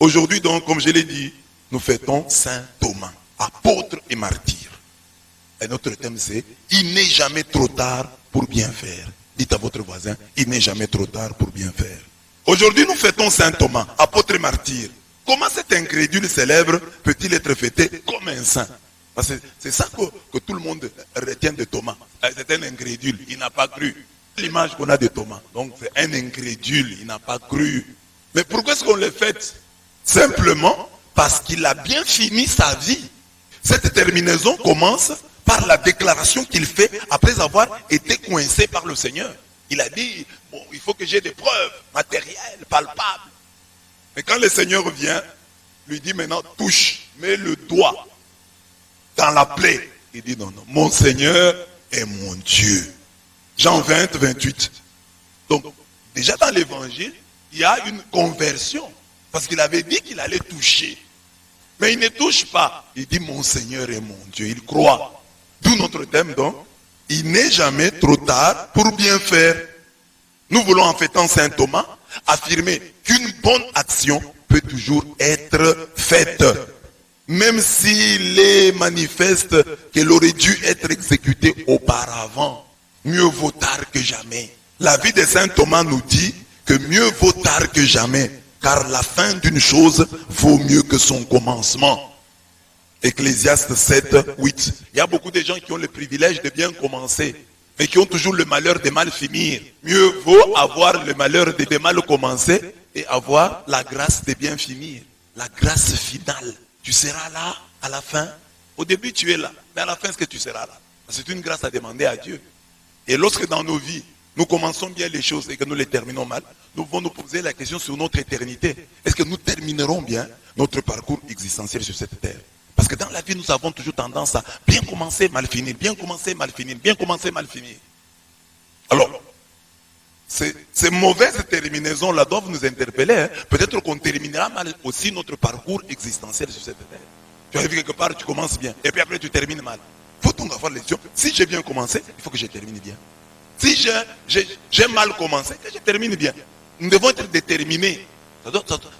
Aujourd'hui donc, comme je l'ai dit, nous fêtons Saint Thomas, apôtre et martyr. Et notre thème c'est « Il n'est jamais trop tard pour bien faire ». Dites à votre voisin, il n'est jamais trop tard pour bien faire. Aujourd'hui, nous fêtons Saint Thomas, apôtre et martyr. Comment cet incrédule célèbre peut-il être fêté comme un saint? Parce que c'est ça que tout le monde retient de Thomas. C'est un incrédule, il n'a pas cru. L'image qu'on a de Thomas. Donc c'est un incrédule, il n'a pas cru. Mais pourquoi est-ce qu'on le fête? Simplement parce qu'il a bien fini sa vie. Cette terminaison commence par la déclaration qu'il fait après avoir été coincé par le Seigneur. Il a dit, bon, il faut que j'ai des preuves matérielles, palpables. Mais quand le Seigneur vient, lui dit maintenant, touche, mets le doigt dans la plaie. Il dit, non, non, mon Seigneur est mon Dieu. Jean 20, 28. Donc, déjà dans l'évangile, il y a une conversion. Parce qu'il avait dit qu'il allait toucher. Mais il ne touche pas. Il dit, mon Seigneur est mon Dieu. Il croit. D'où notre thème donc, il n'est jamais trop tard pour bien faire. Nous voulons en fêtant Saint Thomas affirmer qu'une bonne action peut toujours être faite. Même s'il est manifeste qu'elle aurait dû être exécutée auparavant. Mieux vaut tard que jamais. La vie de Saint Thomas nous dit que mieux vaut tard que jamais. Car la fin d'une chose vaut mieux que son commencement. Ecclésiaste 7, 8. Il y a beaucoup de gens qui ont le privilège de bien commencer, mais qui ont toujours le malheur de mal finir. Mieux vaut avoir le malheur de mal commencer et avoir la grâce de bien finir. La grâce finale. Tu seras là à la fin. Au début, tu es là. Mais à la fin, est-ce que tu seras là? C'est une grâce à demander à Dieu. Et lorsque dans nos vies, nous commençons bien les choses et que nous les terminons mal, nous devons nous poser la question sur notre éternité. Est-ce que nous terminerons bien notre parcours existentiel sur cette terre? Parce que dans la vie, nous avons toujours tendance à bien commencer, mal finir, bien commencer, mal finir, bien commencer, mal finir. Alors, ces mauvaises terminaisons-là doivent nous interpeller. Hein. Peut-être qu'on terminera mal aussi notre parcours existentiel sur cette terre. Tu arrives quelque part, tu commences bien, et puis après tu termines mal. Il faut donc avoir les yeux. Si j'ai bien commencé, il faut que je termine bien. Si j'ai mal commencé, que je termine bien. Nous devons être déterminés.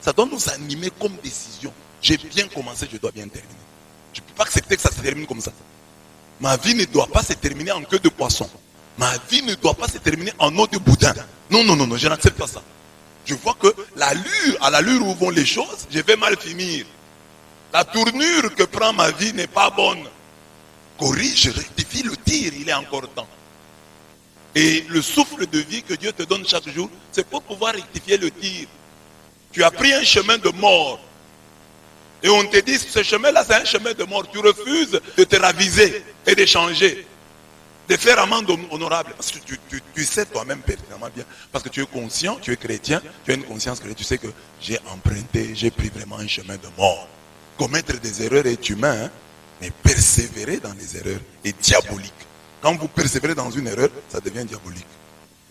Ça doit nous animer comme décision. J'ai bien commencé, je dois bien terminer. Je ne peux pas accepter que ça se termine comme ça. Ma vie ne doit pas se terminer en queue de poisson. Ma vie ne doit pas se terminer en eau de boudin. Non, non, non, non, je n'accepte pas ça. Je vois que à l'allure où vont les choses, je vais mal finir. La tournure que prend ma vie n'est pas bonne. Corrige, rectifie le tir, il est encore temps. Et le souffle de vie que Dieu te donne chaque jour, c'est pour pouvoir rectifier le tir. Tu as pris un chemin de mort. Et on te dit, ce chemin-là, c'est un chemin de mort. Tu refuses de te raviser et de changer. De faire amende honorable. Parce que tu sais toi-même pertinemment bien. Parce que tu es conscient, tu es chrétien, tu as une conscience que tu sais que j'ai emprunté, j'ai pris vraiment un chemin de mort. Commettre des erreurs est humain, hein, mais persévérer dans les erreurs est diabolique. Quand vous persévérez dans une erreur, ça devient diabolique.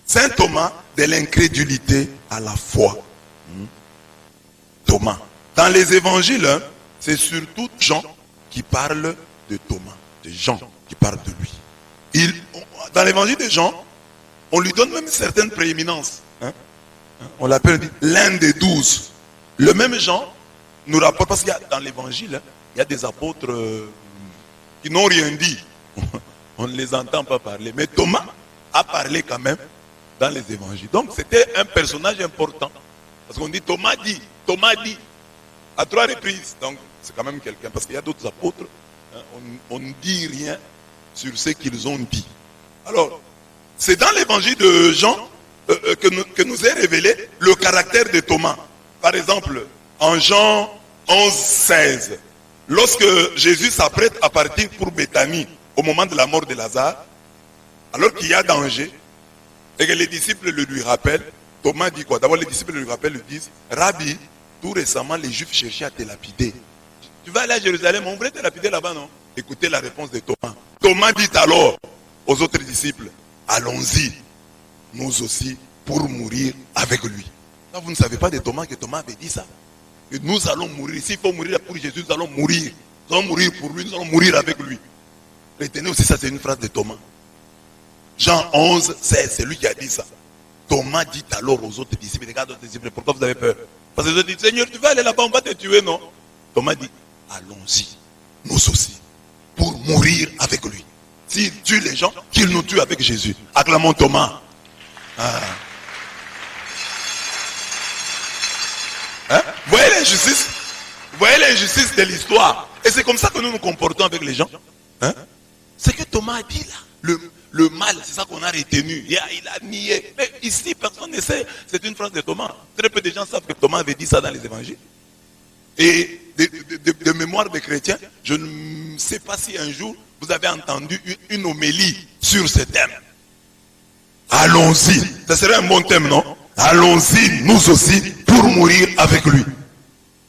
Saint Thomas, de l'incrédulité à la foi. Thomas. Dans les évangiles, hein, c'est surtout Jean qui parle de Thomas. De Jean qui parle de lui. Dans l'évangile de Jean, on lui donne même certaines prééminences. Hein. On l'appelle l'un des 12. Le même Jean nous rapporte, parce qu'il y a dans l'évangile, hein, il y a des apôtres qui n'ont rien dit. On ne les entend pas parler. Mais Thomas a parlé quand même dans les évangiles. Donc c'était un personnage important. Parce qu'on dit Thomas dit à 3 reprises. Donc c'est quand même quelqu'un. Parce qu'il y a d'autres apôtres, hein, on ne dit rien sur ce qu'ils ont dit. Alors, c'est dans l'évangile de Jean que nous est révélé le caractère de Thomas. Par exemple, en Jean 11, 16, lorsque Jésus s'apprête à partir pour Béthanie, au moment de la mort de Lazare, alors qu'il y a danger, et que les disciples le lui rappellent, Thomas dit quoi? D'abord les disciples lui rappellent, lui disent, Rabbi, tout récemment les Juifs cherchaient à te lapider. Tu vas aller à Jérusalem, on voulait te lapider là-bas, non? Écoutez la réponse de Thomas. Thomas dit alors aux autres disciples, allons-y, nous aussi, pour mourir avec lui. Là, vous ne savez pas de Thomas que Thomas avait dit ça. Que nous allons mourir. S'il faut mourir pour Jésus, nous allons mourir. Nous allons mourir pour lui, nous allons mourir avec lui. Retenez aussi, ça c'est une phrase de Thomas. Jean 11, 16, c'est lui qui a dit ça. Thomas dit alors aux autres disciples, regarde aux disciples, pourquoi vous avez peur? Parce que je dis, Seigneur, tu vas aller là-bas, on va te tuer, non? Thomas dit, allons-y, nous aussi, pour mourir avec lui. S'il tue les gens, qu'il nous tue avec Jésus. Acclamons Thomas. Ah. Hein? Vous voyez l'injustice? Vous voyez l'injustice de l'histoire? Et c'est comme ça que nous nous comportons avec les gens. Hein? C'est que Thomas a dit là. Le mal, c'est ça qu'on a retenu. Il a nié. Mais ici, personne ne sait. C'est une phrase de Thomas. Très peu de gens savent que Thomas avait dit ça dans les évangiles. Et de mémoire des chrétiens, je ne sais pas si un jour vous avez entendu une homélie sur ce thème. Allons-y. Ça serait un bon thème, non? Allons-y, nous aussi, pour mourir avec lui.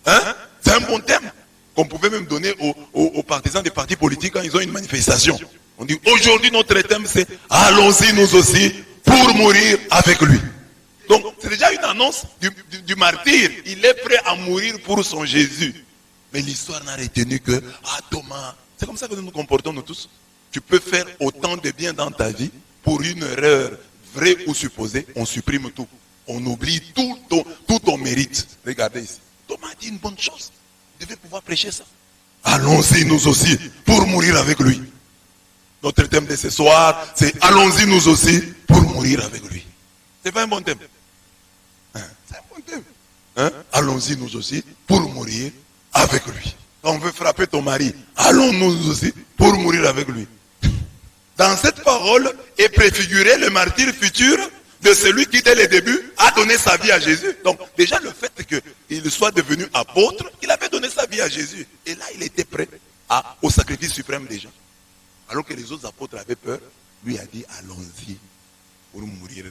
Hein? C'est un bon thème qu'on pouvait même donner aux partisans des partis politiques quand ils ont une manifestation. On dit, aujourd'hui, notre thème, c'est allons-y, nous aussi, pour mourir avec lui. Donc, c'est déjà une annonce du martyr. Il est prêt à mourir pour son Jésus. Mais l'histoire n'a retenu que, Thomas. C'est comme ça que nous nous comportons, nous tous. Tu peux faire autant de bien dans ta vie, pour une erreur vraie ou supposée, on supprime tout. On oublie tout ton mérite. Regardez ici. Thomas dit une bonne chose. Il devait pouvoir prêcher ça. Allons-y, nous aussi, pour mourir avec lui. Notre thème de ce soir, c'est allons-y, nous aussi, pour mourir avec lui. C'est pas un bon thème. Hein? C'est un bon thème. Hein? Allons-y, nous aussi, pour mourir avec lui. Quand on veut frapper ton mari, allons-nous aussi, pour mourir avec lui. Dans cette parole est préfiguré le martyr futur de celui qui, dès le début, a donné sa vie à Jésus. Donc, déjà, le fait qu'il soit devenu apôtre, il avait donné sa vie à Jésus. Et là, il était prêt au sacrifice suprême des gens. Alors que les autres apôtres avaient peur, lui a dit, allons-y pour mourir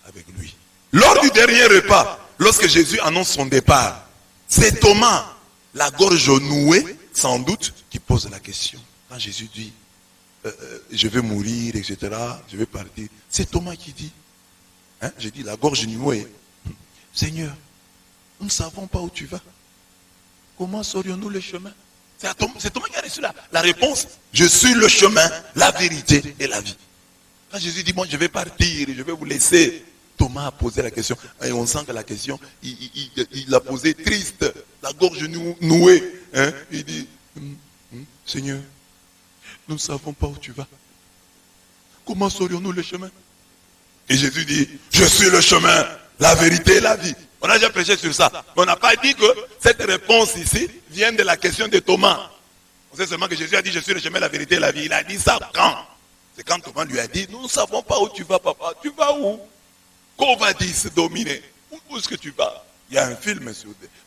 avec lui. Lors du dernier repas, lorsque Jésus annonce son départ, c'est Thomas, la gorge nouée, sans doute, qui pose la question. Quand Jésus dit, je vais mourir, etc., je vais partir, c'est Thomas qui dit, hein, j'ai dit, la gorge nouée, Seigneur, nous ne savons pas où tu vas. Comment saurions-nous le chemin? C'est Thomas qui a reçu la réponse. Je suis le chemin, la vérité et la vie. Quand Jésus dit, moi je vais partir, je vais vous laisser. Thomas a posé la question. Et on sent que la question, il l'a posée triste, la gorge nouée. Hein? Il dit, Seigneur, nous ne savons pas où tu vas. Comment saurions-nous le chemin? Et Jésus dit, je suis le chemin, la vérité et la vie. On a déjà prêché sur ça. Mais on n'a pas dit que cette réponse ici vient de la question de Thomas. On sait seulement que Jésus a dit, je suis le chemin, la vérité et la vie. Il a dit ça quand? C'est quand Thomas lui a dit, nous ne savons pas où tu vas, papa. Tu vas où? Qu'au va dire se dominer? Où est-ce que tu vas? Il y a un film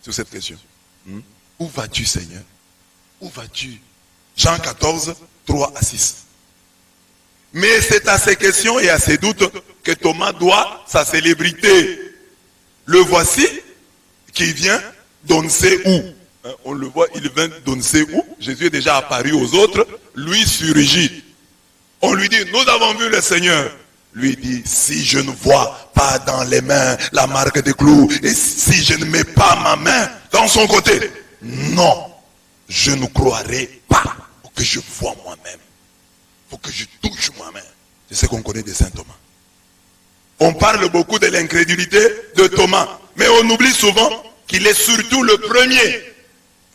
sur cette question. Où vas-tu, Seigneur? Où vas-tu? Jean 14, 3 à 6. Mais c'est à ces questions et à ces doutes que Thomas doit sa célébrité. Le voici qui vient d'on ne sait où. On le voit, il vient d'on ne sait où. Jésus est déjà apparu aux autres. Lui surgit. On lui dit, nous avons vu le Seigneur. Lui dit, si je ne vois pas dans les mains la marque des clous, et si je ne mets pas ma main dans son côté, non, je ne croirai pas. Il faut que je vois moi-même. Il faut que je touche moi-même. C'est ce qu'on connaît de Saint Thomas. On parle beaucoup de l'incrédulité de Thomas, mais on oublie souvent qu'il est surtout le premier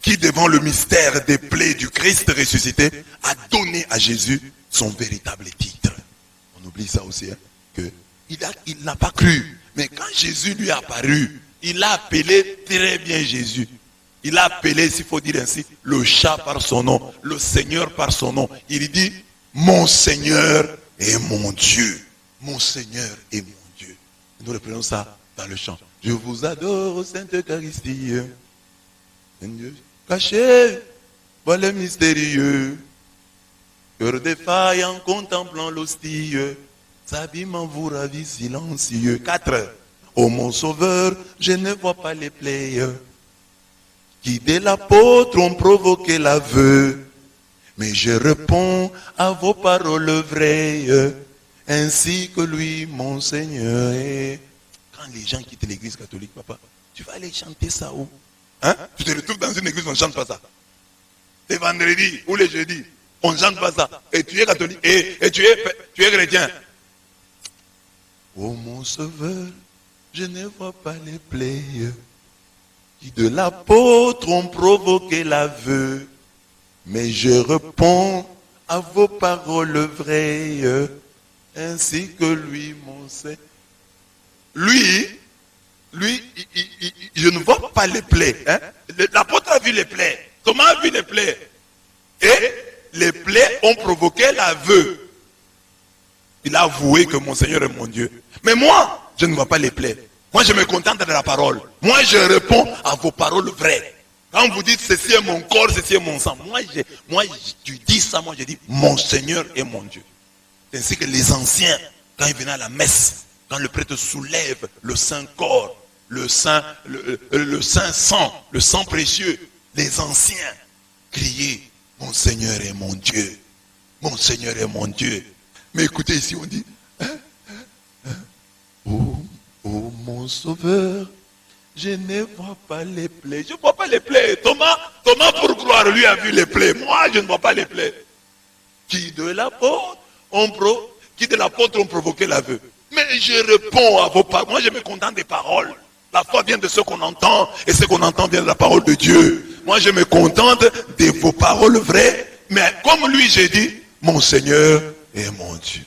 qui, devant le mystère des plaies du Christ ressuscité, a donné à Jésus son véritable titre. On oublie ça aussi, hein, que il n'a pas cru. Mais quand Jésus lui est apparu, il a appelé très bien Jésus. Il a appelé, s'il faut dire ainsi, le chat par son nom, le Seigneur par son nom. Il dit, mon Seigneur et mon Dieu. Mon Seigneur et mon Dieu. Nous reprenons ça dans le chant. Je vous adore, Sainte Eucharistie. Dieu caché, voilà mystérieux. Cœur défaille en contemplant l'hostie. S'habillement vous ravit silencieux. 4. Ô mon sauveur, je ne vois pas les plaies qui dès l'apôtre ont provoqué l'aveu. Mais je réponds à vos paroles vraies. Ainsi que lui, mon Seigneur. Et quand les gens quittent l'église catholique, papa, tu vas aller chanter ça où? Hein? Tu te retrouves dans une église, on ne chante pas ça. Les vendredis ou les jeudis, on ne chante pas ça. Et tu es catholique, et tu es chrétien. Oh mon sauveur, je ne vois pas les plaies qui de l'apôtre ont provoqué l'aveu. Mais je réponds à vos paroles vraies, ainsi que lui, mon Seigneur. Lui, je ne vois pas les plaies. Hein? L'apôtre a vu les plaies. Thomas a vu les plaies. Et les plaies ont provoqué l'aveu. Il a avoué que mon Seigneur est mon Dieu. Mais moi, je ne vois pas les plaies. Moi, je me contente de la parole. Moi, je réponds à vos paroles vraies. Quand vous dites ceci est mon corps, ceci est mon sang. Moi, tu dis ça, moi je dis mon Seigneur est mon Dieu. C'est ainsi que les anciens, quand ils venaient à la messe, quand le prêtre soulève le saint corps, le saint sang, le sang précieux, les anciens criaient mon Seigneur est mon Dieu. Mon Seigneur est mon Dieu. Mais écoutez ici, on dit oh mon sauveur, je ne vois pas les plaies. Je ne vois pas les plaies. Thomas pour gloire, lui a vu les plaies. Moi, je ne vois pas les plaies. Qui de l'apôtre ont provoqué l'aveu. Mais je réponds à vos paroles. Moi, je me contente des paroles. La foi vient de ce qu'on entend. Et ce qu'on entend vient de la parole de Dieu. Moi, je me contente de vos paroles vraies. Mais comme lui, j'ai dit, mon Seigneur est mon Dieu.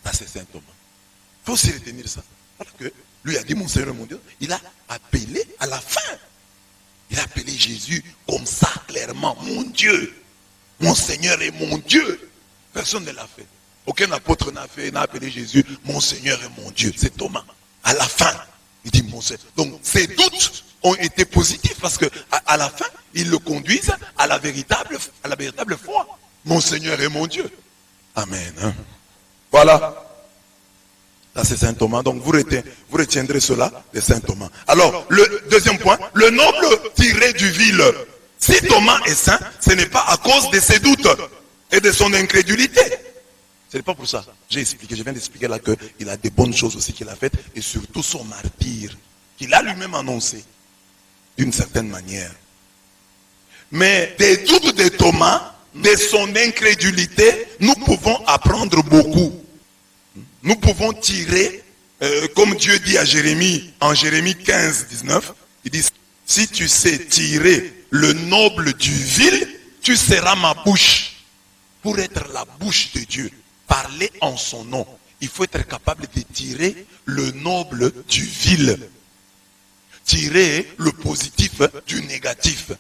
Ça, c'est saint Thomas. Il faut aussi retenir ça. Parce que lui a dit, mon Seigneur est mon Dieu. Il a appelé à la fin. Il a appelé Jésus comme ça, clairement. Mon Dieu. Mon Seigneur est mon Dieu. Personne ne l'a fait. Aucun apôtre n'a appelé Jésus, mon Seigneur est mon Dieu. C'est Thomas. À la fin, il dit mon Seigneur. Donc, ses doutes ont été positifs parce que à la fin, ils le conduisent à la véritable foi. Mon Seigneur est mon Dieu. Amen. Hein? Voilà. Ça, c'est saint Thomas. Donc, vous retiendrez cela de saint Thomas. Alors, le deuxième point, le noble tiré du vil. Si Thomas est saint, ce n'est pas à cause de ses doutes et de son incrédulité. Ce n'est pas pour ça. Je viens d'expliquer là qu'il a des bonnes choses aussi qu'il a faites et surtout son martyre, qu'il a lui-même annoncé d'une certaine manière. Mais des doutes de Thomas, de son incrédulité, nous pouvons apprendre beaucoup. Nous pouvons tirer, comme Dieu dit à Jérémie, en Jérémie 15, 19, il dit, si tu sais tirer le noble du vil, tu seras ma bouche. Pour être la bouche de Dieu, parler en son nom, il faut être capable de tirer le noble du vil. Tirer le positif du négatif.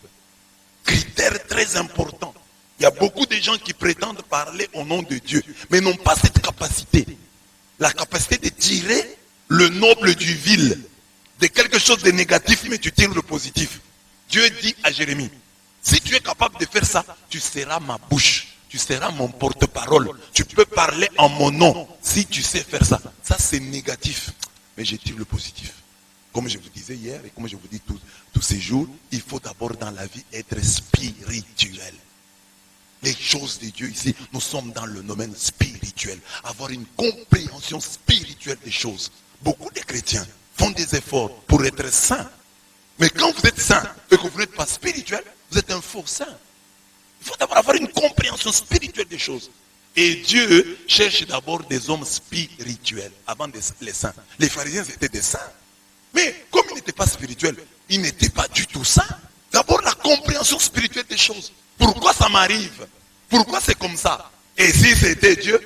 Critère très important. Il y a beaucoup de gens qui prétendent parler au nom de Dieu, mais n'ont pas cette capacité. La capacité de tirer le noble du vil. De quelque chose de négatif, mais tu tires le positif. Dieu dit à Jérémie, si tu es capable de faire ça, tu seras ma bouche. Tu seras mon porte-parole. Tu peux parler en mon nom si tu sais faire ça. Ça, c'est négatif. Mais je tire le positif. Comme je vous disais hier et comme je vous dis tous ces jours, il faut d'abord dans la vie être spirituel. Les choses de Dieu ici, nous sommes dans le domaine spirituel. Avoir une compréhension spirituelle des choses. Beaucoup de chrétiens font des efforts pour être saints. Mais quand vous êtes saint et que vous n'êtes pas spirituel, vous êtes un faux saint. Il faut d'abord avoir une compréhension spirituelle des choses. Et Dieu cherche d'abord des hommes spirituels avant les saints. Les pharisiens étaient des saints. Mais comme ils n'étaient pas spirituels, ils n'étaient pas du tout saints. D'abord la compréhension spirituelle des choses. Pourquoi ça m'arrive? Pourquoi c'est comme ça? Et si c'était Dieu?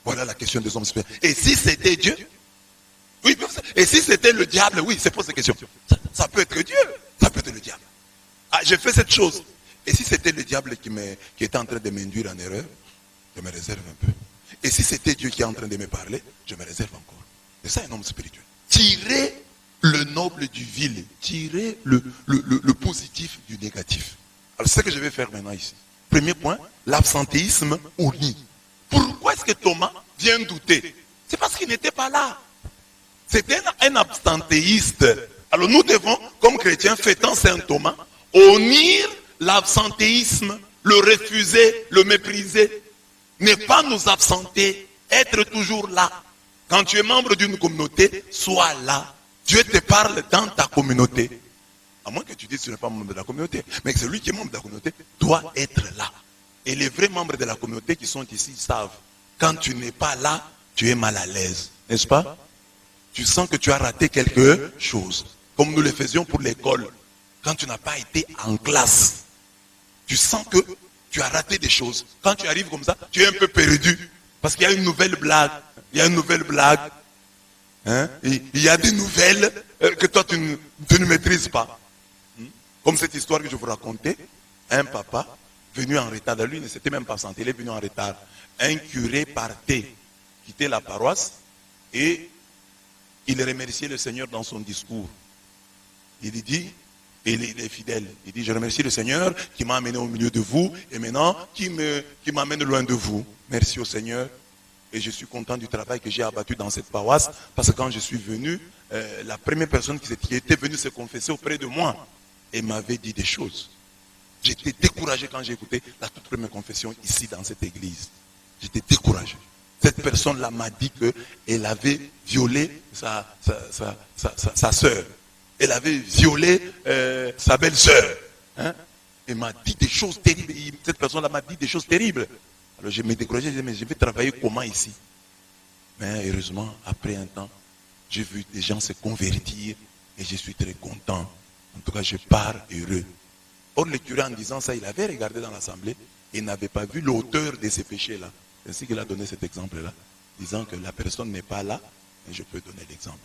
Voilà la question des hommes spirituels. Et si c'était Dieu? Oui, et si c'était le diable? Oui, c'est pour cette question. Ça peut être Dieu, ça peut être le diable. Ah, j'ai fait cette chose. Et si c'était le diable qui était en train de m'induire en erreur, je me réserve un peu. Et si c'était Dieu qui est en train de me parler, je me réserve encore. C'est ça un homme spirituel. Tirer le noble du vil, tirer le positif du négatif. Alors c'est ce que je vais faire maintenant ici. Premier point, l'absentéisme uni. Pourquoi est-ce que Thomas vient douter? C'est parce qu'il n'était pas là. C'était un absentéiste. Alors nous devons, comme chrétiens fêtant Saint Thomas, unir l'absentéisme, le refuser, le mépriser. Ne pas nous absenter, être toujours là. Quand tu es membre d'une communauté, sois là. Dieu te parle dans ta communauté. À moins que tu dises que tu n'es pas membre de la communauté. Mais que celui qui est membre de la communauté doit être là. Et les vrais membres de la communauté qui sont ici savent. Quand tu n'es pas là, tu es mal à l'aise. N'est-ce pas? Tu sens que tu as raté quelque chose. comme nous le faisions pour l'école. Quand tu n'as pas été en classe, tu sens que tu as raté des choses. Quand tu arrives comme ça, tu es un peu perdu. Parce qu'il y a une nouvelle blague. Il y a une nouvelle blague. Hein? Il y a des nouvelles que toi tu ne maîtrises pas. Comme cette histoire que je vous racontais. Un papa venu en retard. Lui, il ne s'était même pas senti. Il est venu en retard. Un curé partait, quittait la paroisse et il remerciait le Seigneur dans son discours. Il dit, il est fidèle. Il dit, je remercie le Seigneur qui m'a amené au milieu de vous et maintenant qui m'amène loin de vous. Merci au Seigneur. Et je suis content du travail que j'ai abattu dans cette paroisse parce que quand je suis venu, la première personne qui était venue se confesser auprès de moi et m'avait dit des choses. J'étais découragé quand j'ai écouté la toute première confession ici dans cette église. J'étais découragé. Cette personne-là m'a dit qu'elle avait violé sa soeur. Elle avait violé sa belle-sœur. Hein? Elle m'a dit des choses terribles. Cette personne-là m'a dit des choses terribles. Alors je me décourageais, je disais, mais je vais travailler comment ici? Mais heureusement, après un temps, j'ai vu des gens se convertir et je suis très content. En tout cas, je pars heureux. Or, le curé, en disant ça, il avait regardé dans l'assemblée et n'avait pas vu l'auteur de ces péchés-là. C'est ainsi qu'il a donné cet exemple-là, disant que la personne n'est pas là, et je peux donner l'exemple.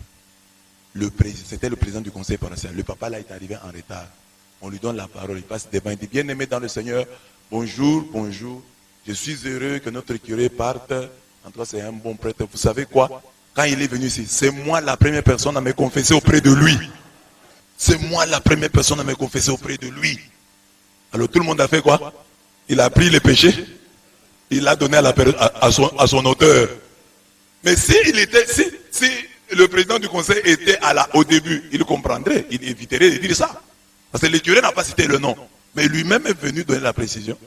C'était le président du conseil paroissial. Le papa là est arrivé en retard. On lui donne la parole, il passe devant, il dit, bien-aimé dans le Seigneur, bonjour, bonjour. Je suis heureux que notre curé parte. En tout cas, c'est un bon prêtre. Vous savez quoi? Quand il est venu ici, c'est moi la première personne à me confesser auprès de lui. C'est moi la première personne à me confesser auprès de lui. Alors tout le monde a fait quoi? Il a pris les péchés, il l'a donné à son auteur. Mais si le président du conseil était au début, il comprendrait, il éviterait de dire ça. Parce que le curé n'a pas cité le nom. Mais lui-même est venu donner la précision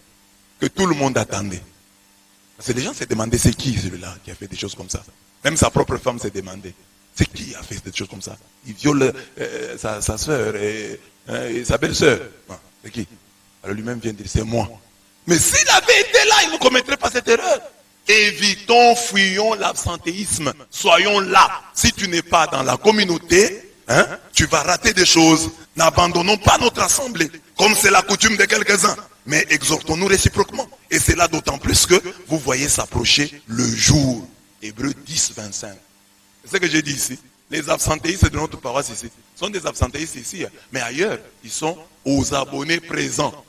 que tout le monde attendait. Parce que les gens se demandaient, c'est qui celui-là qui a fait des choses comme ça? Même sa propre femme s'est demandé, c'est qui a fait des choses comme ça? Il viole sa soeur et sa belle-sœur. C'est qui? Alors lui-même vient dire, c'est moi. Mais s'il avait été là, il ne commettrait pas cette erreur. Évitons, fuyons l'absentéisme. Soyons là. Si tu n'es pas dans la communauté, tu vas rater des choses. N'abandonnons pas notre assemblée, comme c'est la coutume de quelques-uns. Mais exhortons-nous réciproquement. Et c'est là d'autant plus que vous voyez s'approcher le jour. Hébreux 10, 25. C'est ce que j'ai dit ici. Les absentéistes de notre paroisse ici sont des absentéistes ici. Mais ailleurs, ils sont aux abonnés présents.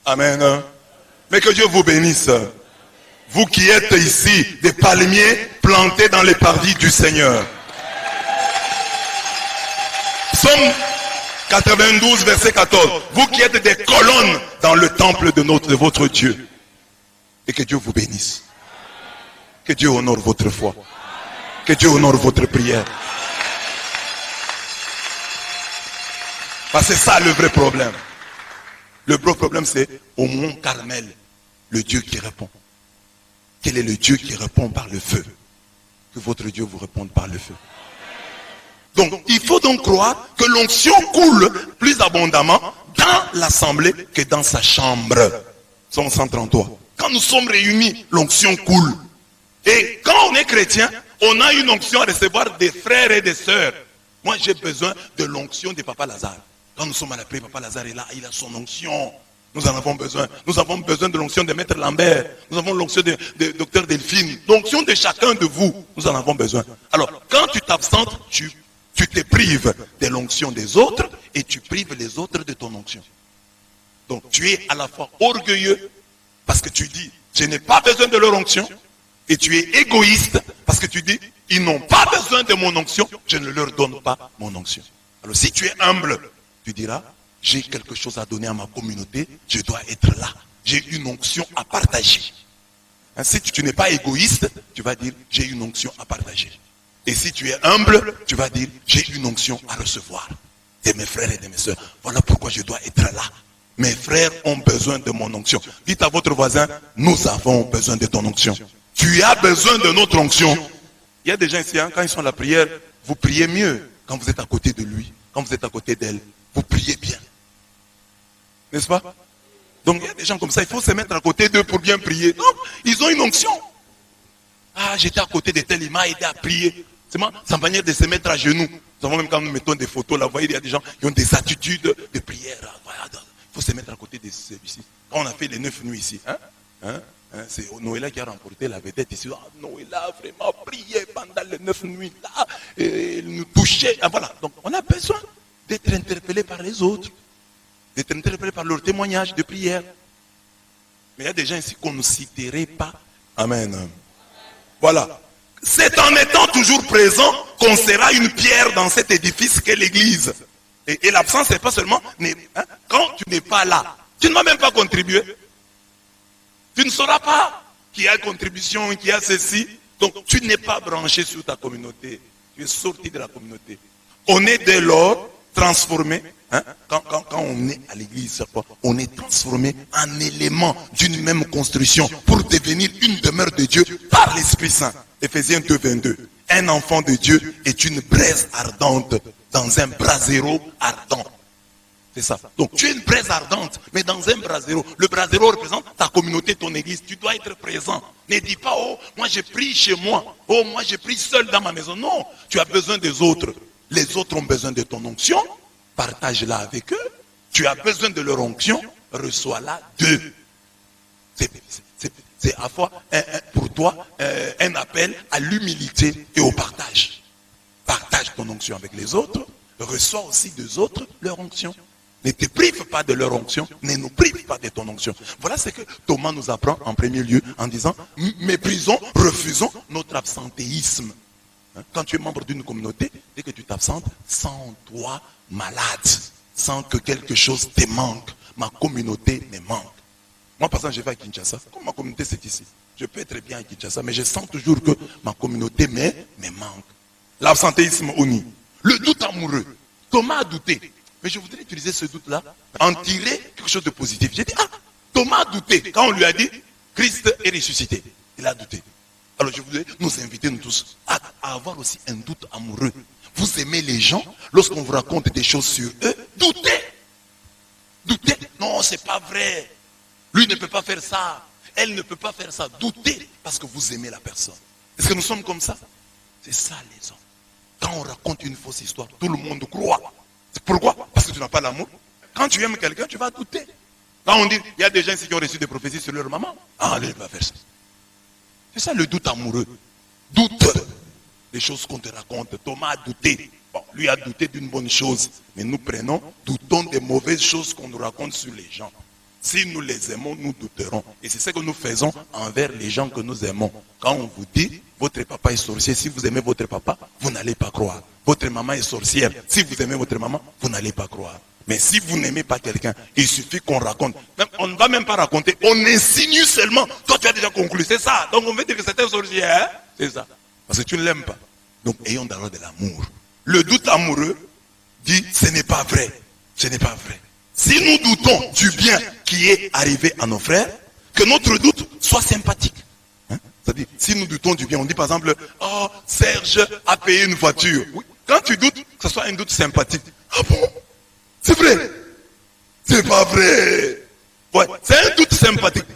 Amen. Mais que Dieu vous bénisse. Vous qui êtes ici, des palmiers plantés dans les parvis du Seigneur. Psaume 92, verset 14. Vous qui êtes des colonnes dans le temple de votre Dieu. Et que Dieu vous bénisse. Que Dieu honore votre foi. Que Dieu honore votre prière. Parce que c'est ça le vrai problème. Le vrai problème, c'est au mont Carmel, le Dieu qui répond. Quel est le Dieu qui répond par le feu? Que votre Dieu vous réponde par le feu. Donc, il faut donc croire que l'onction coule plus abondamment dans l'assemblée que dans sa chambre. Psaume 133. Quand nous sommes réunis, l'onction coule. Et quand on est chrétien, on a une onction à recevoir des frères et des sœurs. Moi, j'ai besoin de l'onction de Papa Lazare. Quand nous sommes à la prière, Papa Lazare est là, il a son onction. Nous en avons besoin. Nous avons besoin de l'onction de Maître Lambert. Nous avons l'onction de Docteur Delphine. L'onction de chacun de vous. Nous en avons besoin. Alors, quand tu t'absentes, tu te prives de l'onction des autres et tu prives les autres de ton onction. Donc, tu es à la fois orgueilleux parce que tu dis, je n'ai pas besoin de leur onction. Et tu es égoïste parce que tu dis, ils n'ont pas besoin de mon onction, je ne leur donne pas mon onction. Alors, si tu es humble, tu diras, j'ai quelque chose à donner à ma communauté, je dois être là. J'ai une onction à partager. Si tu n'es pas égoïste, tu vas dire, j'ai une onction à partager. Et si tu es humble, tu vas dire, j'ai une onction à recevoir de mes frères et de mes soeurs. Voilà pourquoi je dois être là. Mes frères ont besoin de mon onction. Dites à votre voisin, nous avons besoin de ton onction. Tu as besoin de notre onction. Il y a des gens ici, quand ils sont à la prière, vous priez mieux quand vous êtes à côté de lui, quand vous êtes à côté d'elle. Vous priez bien. N'est-ce pas? Donc il y a des gens comme ça, il faut se mettre à côté d'eux pour bien prier. Non, ils ont une onction. Ah, j'étais à côté de tel, il m'a aidé à prier. C'est sa manière de se mettre à genoux. Nous avons même quand nous mettons des photos, là, vous voyez, il y a des gens qui ont des attitudes de prière. Il faut se mettre à côté de celui-ci. Quand on a fait les 9 nuits ici, c'est Noëlla qui a remporté la vedette ici. Noëlla a vraiment prié pendant les 9 nuits là. Et il nous touchait. Voilà. Donc on a besoin d'être interpellé par les autres. D'être interpellé par leur témoignage de prière. Mais il y a des gens ici qu'on ne citerait pas. Amen. Voilà. C'est en étant toujours présent qu'on sera une pierre dans cet édifice qu'est l'église. Et l'absence, c'est pas seulement, quand tu n'es pas là, tu ne vas même pas contribuer. Tu ne sauras pas qu'il y a contribution, qu'il y a ceci. Donc tu n'es pas branché sur ta communauté. Tu es sorti de la communauté. On est dès lors transformé. Quand on est à l'église, on est transformé en élément d'une même construction pour devenir une demeure de Dieu par l'Esprit Saint. Éphésiens 2, 22. Un enfant de Dieu est une braise ardente dans un brasero ardent. C'est ça. Donc tu es une braise ardente, mais dans un brasero. Le brasero représente ta communauté, ton église. Tu dois être présent. Ne dis pas, oh, moi j'ai pris chez moi. Oh, moi j'ai pris seul dans ma maison. Non, tu as besoin des autres. Les autres ont besoin de ton onction. Partage-la avec eux. Tu as besoin de leur onction. Reçois-la d'eux. C'est à la fois pour toi un appel à l'humilité et au partage. Partage ton onction avec les autres. Reçois aussi des autres leur onction. Ne te prive pas de leur onction. Ne nous prive pas de ton onction. Voilà ce que Thomas nous apprend en premier lieu en disant méprisons, refusons notre absentéisme. Quand tu es membre d'une communauté, dès que tu t'absentes, sans toi malade, sans que quelque chose te manque, ma communauté me manque. Moi, par exemple, je vais à Kinshasa. Comme ma communauté, c'est ici. Je peux être bien à Kinshasa, mais je sens toujours que ma communauté me manque. L'absentéisme uni. Le doute amoureux. Thomas a douté. Mais je voudrais utiliser ce doute-là, en tirer quelque chose de positif. J'ai dit, Thomas a douté. Quand on lui a dit, Christ est ressuscité. Il a douté. Alors je voudrais nous inviter, nous tous, à avoir aussi un doute amoureux. Vous aimez les gens, lorsqu'on vous raconte des choses sur eux, doutez. Doutez. Non, c'est pas vrai. Lui ne peut pas faire ça. Elle ne peut pas faire ça. Doutez parce que vous aimez la personne. Est-ce que nous sommes comme ça? C'est ça les hommes. Quand on raconte une fausse histoire, tout le monde croit. C'est pourquoi? Parce que tu n'as pas l'amour. Quand tu aimes quelqu'un, tu vas douter. Quand on dit, il y a des gens ici qui ont reçu des prophéties sur leur maman. Lui, il va faire ça. C'est ça le doute amoureux. Doute des choses qu'on te raconte. Thomas a douté. Bon, lui a douté d'une bonne chose. Mais nous doutons des mauvaises choses qu'on nous raconte sur les gens. Si nous les aimons, nous douterons. Et c'est ce que nous faisons envers les gens que nous aimons. Quand on vous dit, votre papa est sorcier, si vous aimez votre papa, vous n'allez pas croire. Votre maman est sorcière, si vous aimez votre maman, vous n'allez pas croire. Mais si vous n'aimez pas quelqu'un, il suffit qu'on raconte. Même, on ne va même pas raconter, on insinue seulement. Toi, tu as déjà conclu, c'est ça. Donc on veut dire que c'est un sorcier, hein? C'est ça. Parce que tu ne l'aimes pas. Donc ayons d'abord de l'amour. Le doute amoureux dit, ce n'est pas vrai. Ce n'est pas vrai. Si nous doutons du bien qui est arrivé à nos frères, que notre doute soit sympathique. C'est-à-dire, si nous doutons du bien, on dit par exemple, oh, Serge a payé une voiture. Oui. Quand tu doutes, que ce soit un doute sympathique. Ah bon? C'est vrai? C'est pas vrai. Ouais, c'est un doute sympathique.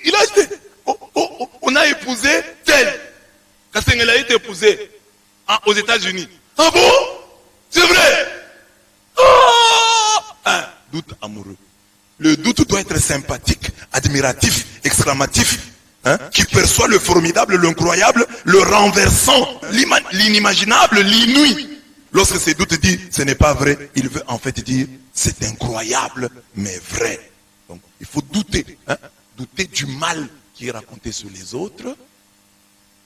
Il a acheté. On a épousé tel. Kassengel a été épousé aux États-Unis. Ah bon? C'est vrai? Doute amoureux. Le doute doit être sympathique, admiratif, exclamatif, qui perçoit le formidable, l'incroyable, le renversant, l'inimaginable, l'inouï. Lorsque ces doutes disent ce n'est pas vrai, il veut en fait dire c'est incroyable mais vrai. Donc il faut douter, douter du mal qui est raconté sur les autres.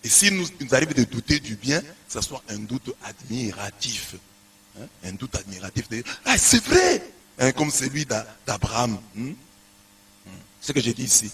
Et si nous arrive de douter du bien, que ce soit un doute admiratif. Un doute admiratif de dire c'est vrai. Comme celui d'Abraham. C'est ce que j'ai dit ici.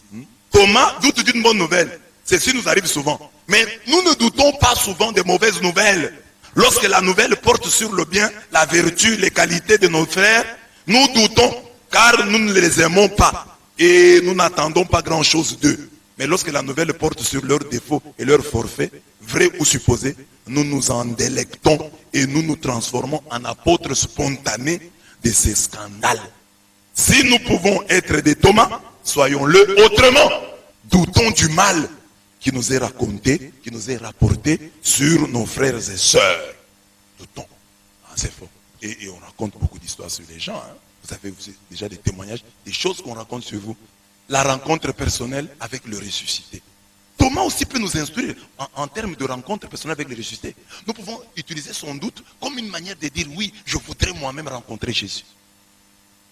Thomas doute d'une bonne nouvelle. Ceci nous arrive souvent. Mais nous ne doutons pas souvent des mauvaises nouvelles. Lorsque la nouvelle porte sur le bien, la vertu, les qualités de nos frères, nous doutons car nous ne les aimons pas. Et nous n'attendons pas grand-chose d'eux. Mais lorsque la nouvelle porte sur leurs défauts et leurs forfaits, vrais ou supposés, nous nous en délectons et nous nous transformons en apôtres spontanés de ces scandales. Si nous pouvons être des Thomas, soyons-le autrement. Doutons du mal qui nous est raconté, qui nous est rapporté sur nos frères et sœurs. Doutons. c'est faux. Et on raconte beaucoup d'histoires sur les gens. Hein. Vous avez déjà des témoignages, des choses qu'on raconte sur vous. La rencontre personnelle avec le ressuscité. Thomas aussi peut nous instruire en termes de rencontre personnelle avec le ressuscité. Nous pouvons utiliser son doute comme une manière de dire oui, je voudrais moi-même rencontrer Jésus.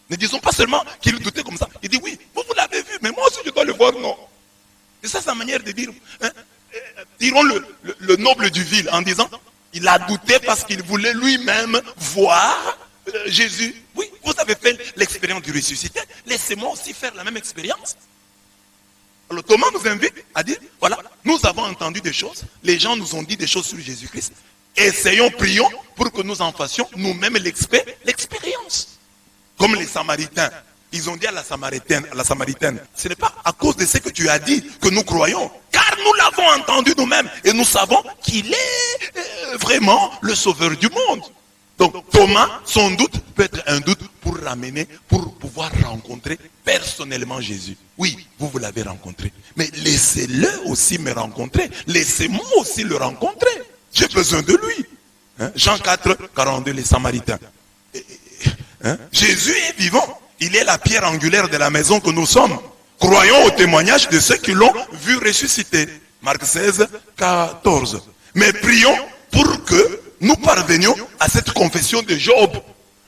Ne disons pas seulement qu'il doutait comme ça. Il dit oui, vous l'avez vu, mais moi aussi je dois le voir, non. Et ça, c'est sa manière de dire, hein, tirons le noble du vil en disant, il a douté parce qu'il voulait lui-même voir Jésus. Oui, vous avez fait l'expérience du ressuscité, laissez-moi aussi faire la même expérience. Alors Thomas nous invite à dire, voilà, nous avons entendu des choses, les gens nous ont dit des choses sur Jésus-Christ, essayons, prions pour que nous en fassions nous-mêmes l'expérience. Comme les Samaritains, ils ont dit à la Samaritaine, ce n'est pas à cause de ce que tu as dit que nous croyons, car nous l'avons entendu nous-mêmes et nous savons qu'il est vraiment le sauveur du monde. Donc Thomas, son doute peut être un doute pour ramener, pour pouvoir rencontrer personnellement Jésus. Oui, vous l'avez rencontré, mais laissez-le aussi me rencontrer, laissez-moi aussi le rencontrer. J'ai besoin de lui. Hein? Jean 4, 42, les Samaritains. Hein? Jésus est vivant. Il est la pierre angulaire de la maison que nous sommes. Croyons au témoignage de ceux qui l'ont vu ressusciter. Marc 16, 14. Mais prions pour que nous parvenions à cette confession de Job.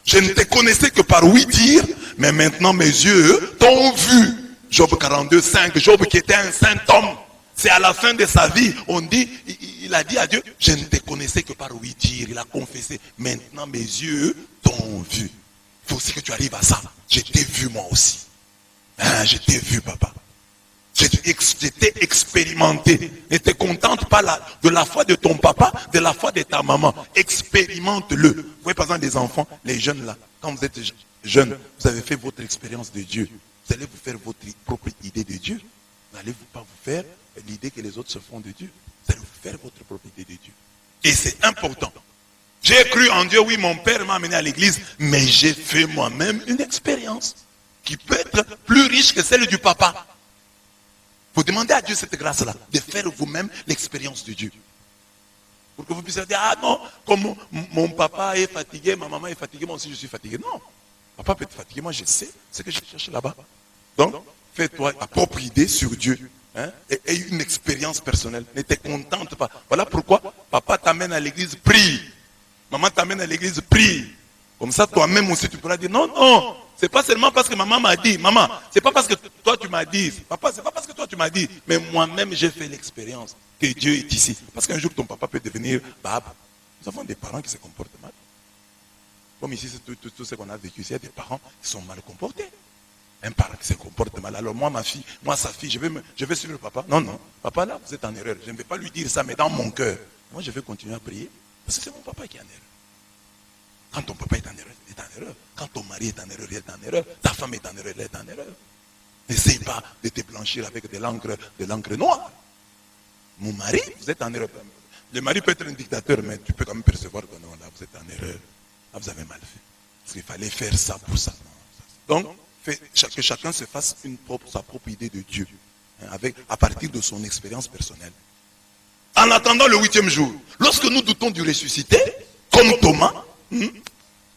Je ne te connaissais que par 8 dires, mais maintenant mes yeux t'ont vu. Job 42, 5. Job qui était un saint homme. C'est à la fin de sa vie, on dit, il a dit à Dieu, je ne te connaissais que par 8 dires. Il a confessé, maintenant mes yeux t'ont vu. Il faut aussi que tu arrives à ça. Je t'ai vu moi aussi. Hein, je t'ai vu, papa. Je t'ai expérimenté. Ne te contente pas de la foi de ton papa, de la foi de ta maman. Expérimente-le. Vous voyez par exemple des enfants, les jeunes là, quand vous êtes jeunes, vous avez fait votre expérience de Dieu. Vous allez vous faire votre propre idée de Dieu. Vous n'allez pas vous faire l'idée que les autres se font de Dieu. Vous allez vous faire votre propre idée de Dieu. Et c'est important. J'ai cru en Dieu, oui, mon père m'a amené à l'église, mais j'ai fait moi-même une expérience qui peut être plus riche que celle du papa. Vous demandez à Dieu cette grâce-là, de faire vous-même l'expérience de Dieu. Pour que vous puissiez dire, ah non, comme mon papa est fatigué, ma maman est fatiguée, moi aussi je suis fatigué. Non, papa peut être fatigué, moi je sais ce que je cherche là-bas. Donc, fais-toi ta propre idée sur Dieu. Hein, et une expérience personnelle. Ne te contente pas. Voilà pourquoi papa t'amène à l'église, prie. Maman t'amène à l'église, prie. Comme ça, toi-même aussi, tu pourras dire, non, non, c'est pas seulement parce que maman m'a dit, maman, c'est pas parce que toi tu m'as dit, papa, c'est pas parce que toi tu m'as dit, mais moi-même j'ai fait l'expérience que Dieu est ici. Parce qu'un jour ton papa peut devenir bab. Nous avons des parents qui se comportent mal. Comme ici, c'est tout ce qu'on a vécu, il y a des parents qui sont mal comportés. Un parent qui se comporte mal. Alors moi, ma fille, moi sa fille, je vais suivre le papa. Non, non, papa là, vous êtes en erreur. Je ne vais pas lui dire ça, mais dans mon cœur, moi je vais continuer à prier. Parce que c'est mon papa qui est en erreur. Quand ton papa est en erreur, il est en erreur. Quand ton mari est en erreur, il est en erreur. Ta femme est en erreur, elle est en erreur. N'essaye pas de te blanchir avec de l'encre noire. Mon mari, vous êtes en erreur. Le mari peut être un dictateur, mais tu peux quand même percevoir que non, là, vous êtes en erreur. Là, vous avez mal fait. Parce qu'il fallait faire ça pour ça. Donc, que chacun se fasse sa propre idée de Dieu. Hein, à partir de son expérience personnelle. En attendant le 8e jour, lorsque nous doutons du ressuscité, comme Thomas,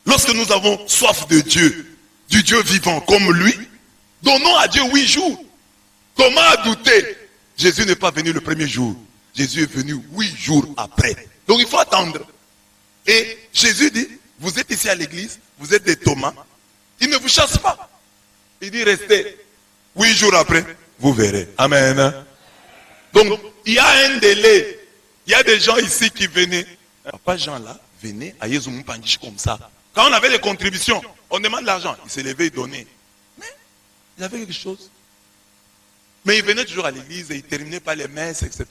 lorsque nous avons soif de Dieu, du Dieu vivant comme lui, donnons à Dieu 8 jours. Thomas a douté. Jésus n'est pas venu le premier jour. Jésus est venu 8 jours après. Donc il faut attendre. Et Jésus dit, vous êtes ici à l'église, vous êtes des Thomas. Il ne vous chasse pas. Il dit, restez. 8 jours après, vous verrez. Amen. Donc, il y a un délai. Il y a des gens ici qui venaient. Papa Jean là, venait à Yézoumou Pandish comme ça. Quand on avait des contributions, on demande l'argent. Il s'est levé et donnait. Mais, il y avait quelque chose. Mais il venait toujours à l'église et il terminait par les messes, etc.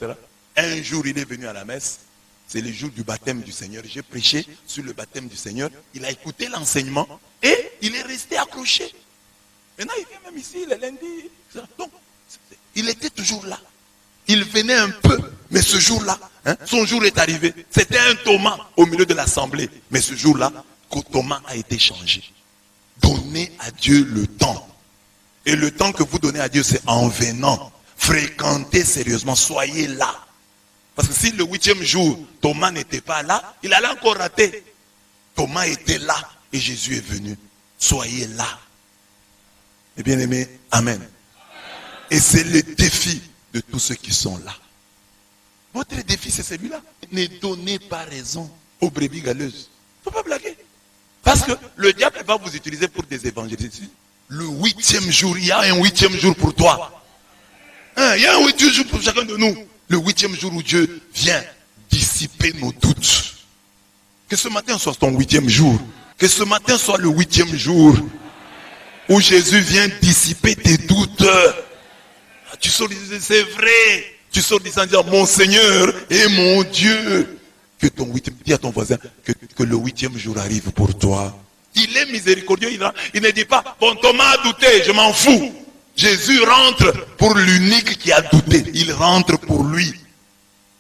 Un jour, il est venu à la messe. C'est le jour du baptême du Seigneur. J'ai prêché sur le baptême du Seigneur. Il a écouté l'enseignement et il est resté accroché. Maintenant, il vient même ici, le lundi. Donc, il était toujours là. Il venait un peu, mais ce jour-là, son jour est arrivé. C'était un Thomas au milieu de l'assemblée. Mais ce jour-là, Thomas a été changé. Donnez à Dieu le temps. Et le temps que vous donnez à Dieu, c'est en venant. Fréquentez sérieusement, soyez là. Parce que si le 8e jour, Thomas n'était pas là, il allait encore rater. Thomas était là et Jésus est venu. Soyez là. Et bien aimé, amen. Et c'est le défi de tous ceux qui sont là. Votre défi, c'est celui-là. Ne donnez pas raison aux brebis galeuses. Il ne faut pas blaguer. Parce que le diable va vous utiliser pour des évangélistes. Le 8e jour, il y a un 8e jour pour toi. Il y a un 8e jour pour chacun de nous. Le 8e jour où Dieu vient dissiper nos doutes. Que ce matin soit ton 8e jour. Que ce matin soit le 8e jour où Jésus vient dissiper tes doutes. Tu sors disant, c'est vrai. Tu sors disant, mon Seigneur et mon Dieu. Que ton 8e, dis à ton voisin que le 8e jour arrive pour toi. Il est miséricordieux. Il ne dit pas, bon, Thomas a douté, je m'en fous. Jésus rentre pour l'unique qui a douté. Il rentre pour lui.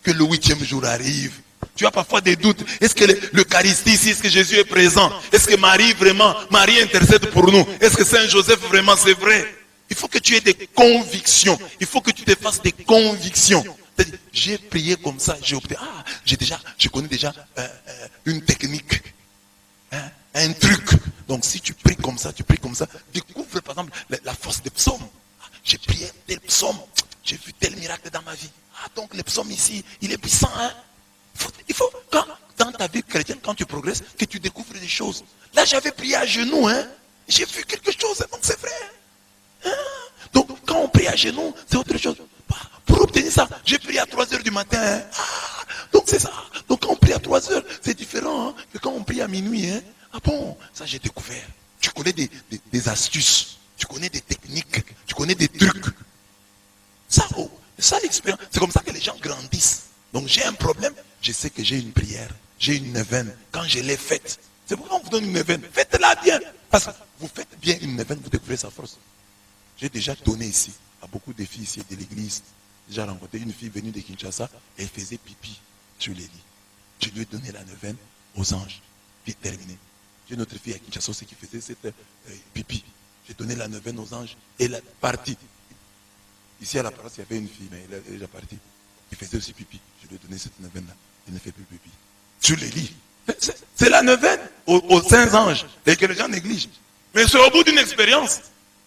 Que le 8e jour arrive. Tu as parfois des doutes. Est-ce que l'Eucharistie ici, est-ce que Jésus est présent? Est-ce que Marie intercède pour nous? Est-ce que Saint Joseph vraiment c'est vrai? Il faut que tu aies des convictions. Il faut que tu te fasses des convictions. C'est-à-dire, j'ai prié comme ça, j'ai opté. Je connais déjà une technique. Un truc. Donc si tu pries comme ça, découvre par exemple la force des psaumes. J'ai prié tel psaume, j'ai vu tel miracle dans ma vie. Donc le psaume ici, il est puissant. Il faut dans ta vie chrétienne, quand tu progresses, que tu découvres des choses. Là, j'avais prié à genoux. J'ai vu quelque chose, donc c'est vrai. Donc quand on prie à genoux, c'est autre chose. Pour obtenir ça, j'ai prié à 3h du matin. Donc c'est ça. Donc quand on prie à 3h, c'est différent que quand on prie à minuit. Ah bon, ça j'ai découvert. Tu connais des astuces, tu connais des techniques, tu connais des trucs. Ça l'expérience. C'est comme ça que les gens grandissent. Donc j'ai un problème, je sais que j'ai une prière, j'ai une neuvaine. Quand je l'ai faite, c'est pourquoi on vous donne une neuvaine. Faites-la bien. Parce que vous faites bien une neuvaine, vous découvrez sa force. J'ai déjà donné ici à beaucoup de filles ici de l'église. J'ai rencontré une fille venue de Kinshasa, elle faisait pipi sur les lits. Je lui ai donné la neuvaine aux anges. Puis terminé. J'ai une autre fille à Kinshasa aussi qui faisait cette pipi. J'ai donné la neuvaine aux anges et elle est partie. Ici à la paroisse, il y avait une fille, mais elle est déjà partie. Il faisait aussi pipi. Je lui ai donné cette neuvaine-là. Il ne fait plus pipi. Sur les lits. C'est la neuvaine aux saints anges. Et que les gens négligent. Mais c'est au bout d'une expérience.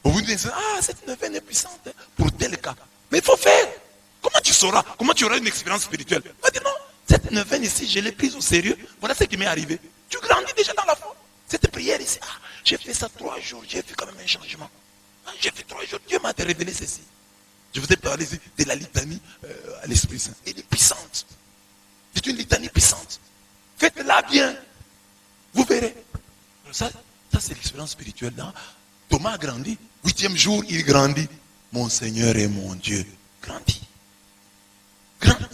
Au bout d'une expérience, cette neuvaine est puissante pour tel cas. Mais il faut faire. Comment tu sauras? Comment tu auras une expérience spirituelle? On va dire non, cette neuvaine ici, je l'ai prise au sérieux. Voilà ce qui m'est arrivé. Tu grandis déjà dans la foi. Cette prière ici, j'ai fait ça 3 jours, j'ai vu quand même un changement. J'ai fait 3 jours, Dieu m'a révélé ceci. Je vous ai parlé ici de la litanie à l'Esprit Saint. Elle est puissante. C'est une litanie puissante. Faites-la bien. Vous verrez. Ça c'est l'expérience spirituelle. Thomas a grandi. 8e jour, il grandit. Mon Seigneur et mon Dieu. Grandis.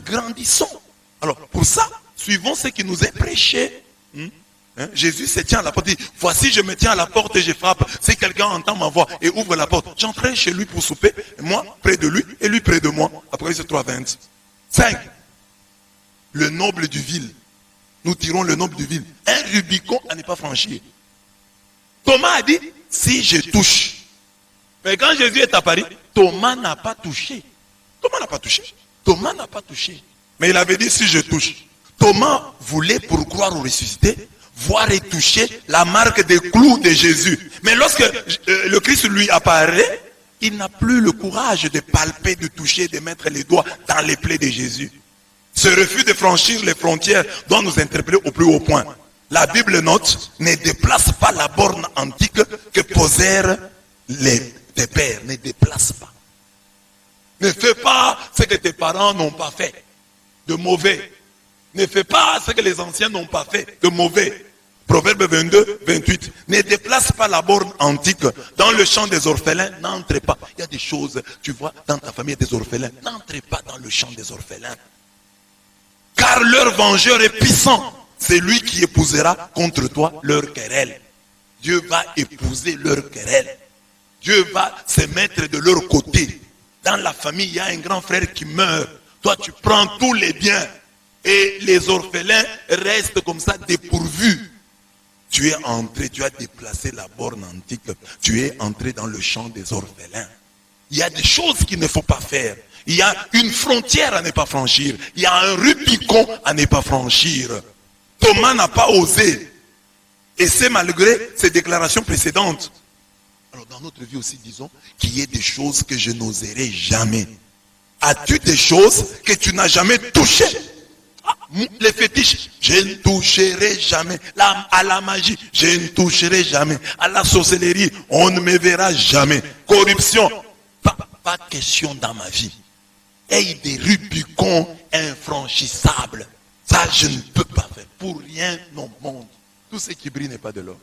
Grandissons. Alors, pour ça, suivons ce qui nous est prêché. Jésus se tient à la porte. Il dit, voici, je me tiens à la porte et je frappe. Si quelqu'un entend ma voix et ouvre la porte, j'entrerai chez lui pour souper. Moi, près de lui et lui près de moi. Apocalypse 3, 25. Le noble du vil. Nous tirons le noble du vil. Un Rubicon à ne pas franchir. Thomas a dit, si je touche. Mais quand Jésus est apparu, Thomas n'a pas touché. Thomas n'a pas touché. Thomas n'a pas touché. Mais il avait dit, si je touche. Thomas voulait, pour croire au ressuscité, voir et toucher la marque des clous de Jésus. Mais lorsque le Christ lui apparaît, il n'a plus le courage de palper, de toucher, de mettre les doigts dans les plaies de Jésus. Ce refus de franchir les frontières doit nous interpeller au plus haut point. La Bible note, ne déplace pas la borne antique que posèrent tes pères. Ne déplace pas. Ne fais pas ce que tes parents n'ont pas fait de mauvais. Ne fais pas ce que les anciens n'ont pas fait de mauvais. Proverbe 22, 28. Ne déplace pas la borne antique. Dans le champ des orphelins, n'entrez pas. Il y a des choses, tu vois, dans ta famille, des orphelins. N'entrez pas dans le champ des orphelins. Car leur vengeur est puissant. C'est lui qui épousera contre toi leur querelle. Dieu va épouser leur querelle. Dieu va se mettre de leur côté. Dans la famille, il y a un grand frère qui meurt. Toi, tu prends tous les biens. Et les orphelins restent comme ça dépourvus. Tu es entré, tu as déplacé la borne antique. Tu es entré dans le champ des orphelins. Il y a des choses qu'il ne faut pas faire. Il y a une frontière à ne pas franchir. Il y a un Rubicon à ne pas franchir. Thomas n'a pas osé. Et c'est malgré ces déclarations précédentes. Alors dans notre vie aussi, disons qu'il y ait des choses que je n'oserai jamais. As-tu des choses que tu n'as jamais touchées? Les fétiches, je ne toucherai jamais. À la magie, je ne toucherai jamais. À la sorcellerie, on ne me verra jamais. Corruption, pas question dans ma vie. Et des Rubicons infranchissables. Ça, je ne peux pas faire. Pour rien au monde. Tout ce qui brille n'est pas de l'or.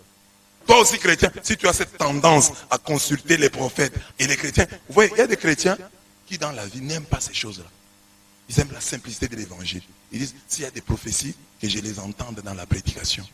Toi aussi, chrétien, si tu as cette tendance à consulter les prophètes et les chrétiens, vous voyez, il y a des chrétiens qui dans la vie n'aiment pas ces choses-là. Ils aiment la simplicité de l'évangile. Ils disent, s'il y a des prophéties, que je les entende dans la prédication.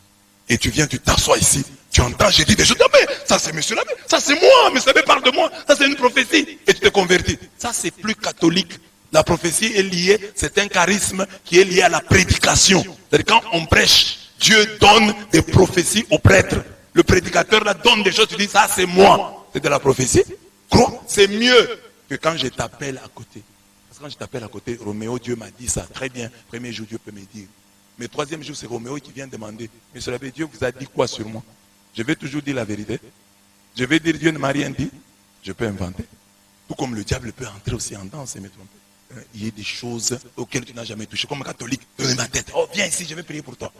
Et tu viens, tu t'assois ici, tu entends, j'ai dit des choses, ah, mais ça c'est monsieur l'abbé, ça c'est moi, mais ça me parle de moi, ça c'est une prophétie, et tu te convertis. Ça c'est plus catholique. La prophétie est liée, c'est un charisme qui est lié à la prédication. C'est-à-dire quand on prêche, Dieu donne des prophéties aux prêtres. Le prédicateur là donne des choses, tu dis, ça c'est moi. C'est de la prophétie. Crois, c'est mieux que quand je t'appelle à côté. Parce que quand je t'appelle à côté, Roméo, Dieu m'a dit ça. Très bien, premier jour, Dieu peut me dire. Mais troisième jour, c'est Roméo qui vient demander, monsieur l'abbé, Dieu vous a dit quoi sur moi? Je vais toujours dire la vérité. Je vais dire, Dieu ne m'a rien dit. Je peux inventer. Tout comme le diable peut entrer aussi en danse et me tromper. Il y a des choses auxquelles tu n'as jamais touché. Comme un catholique, donne ma tête. Oh, viens ici, je vais prier pour toi.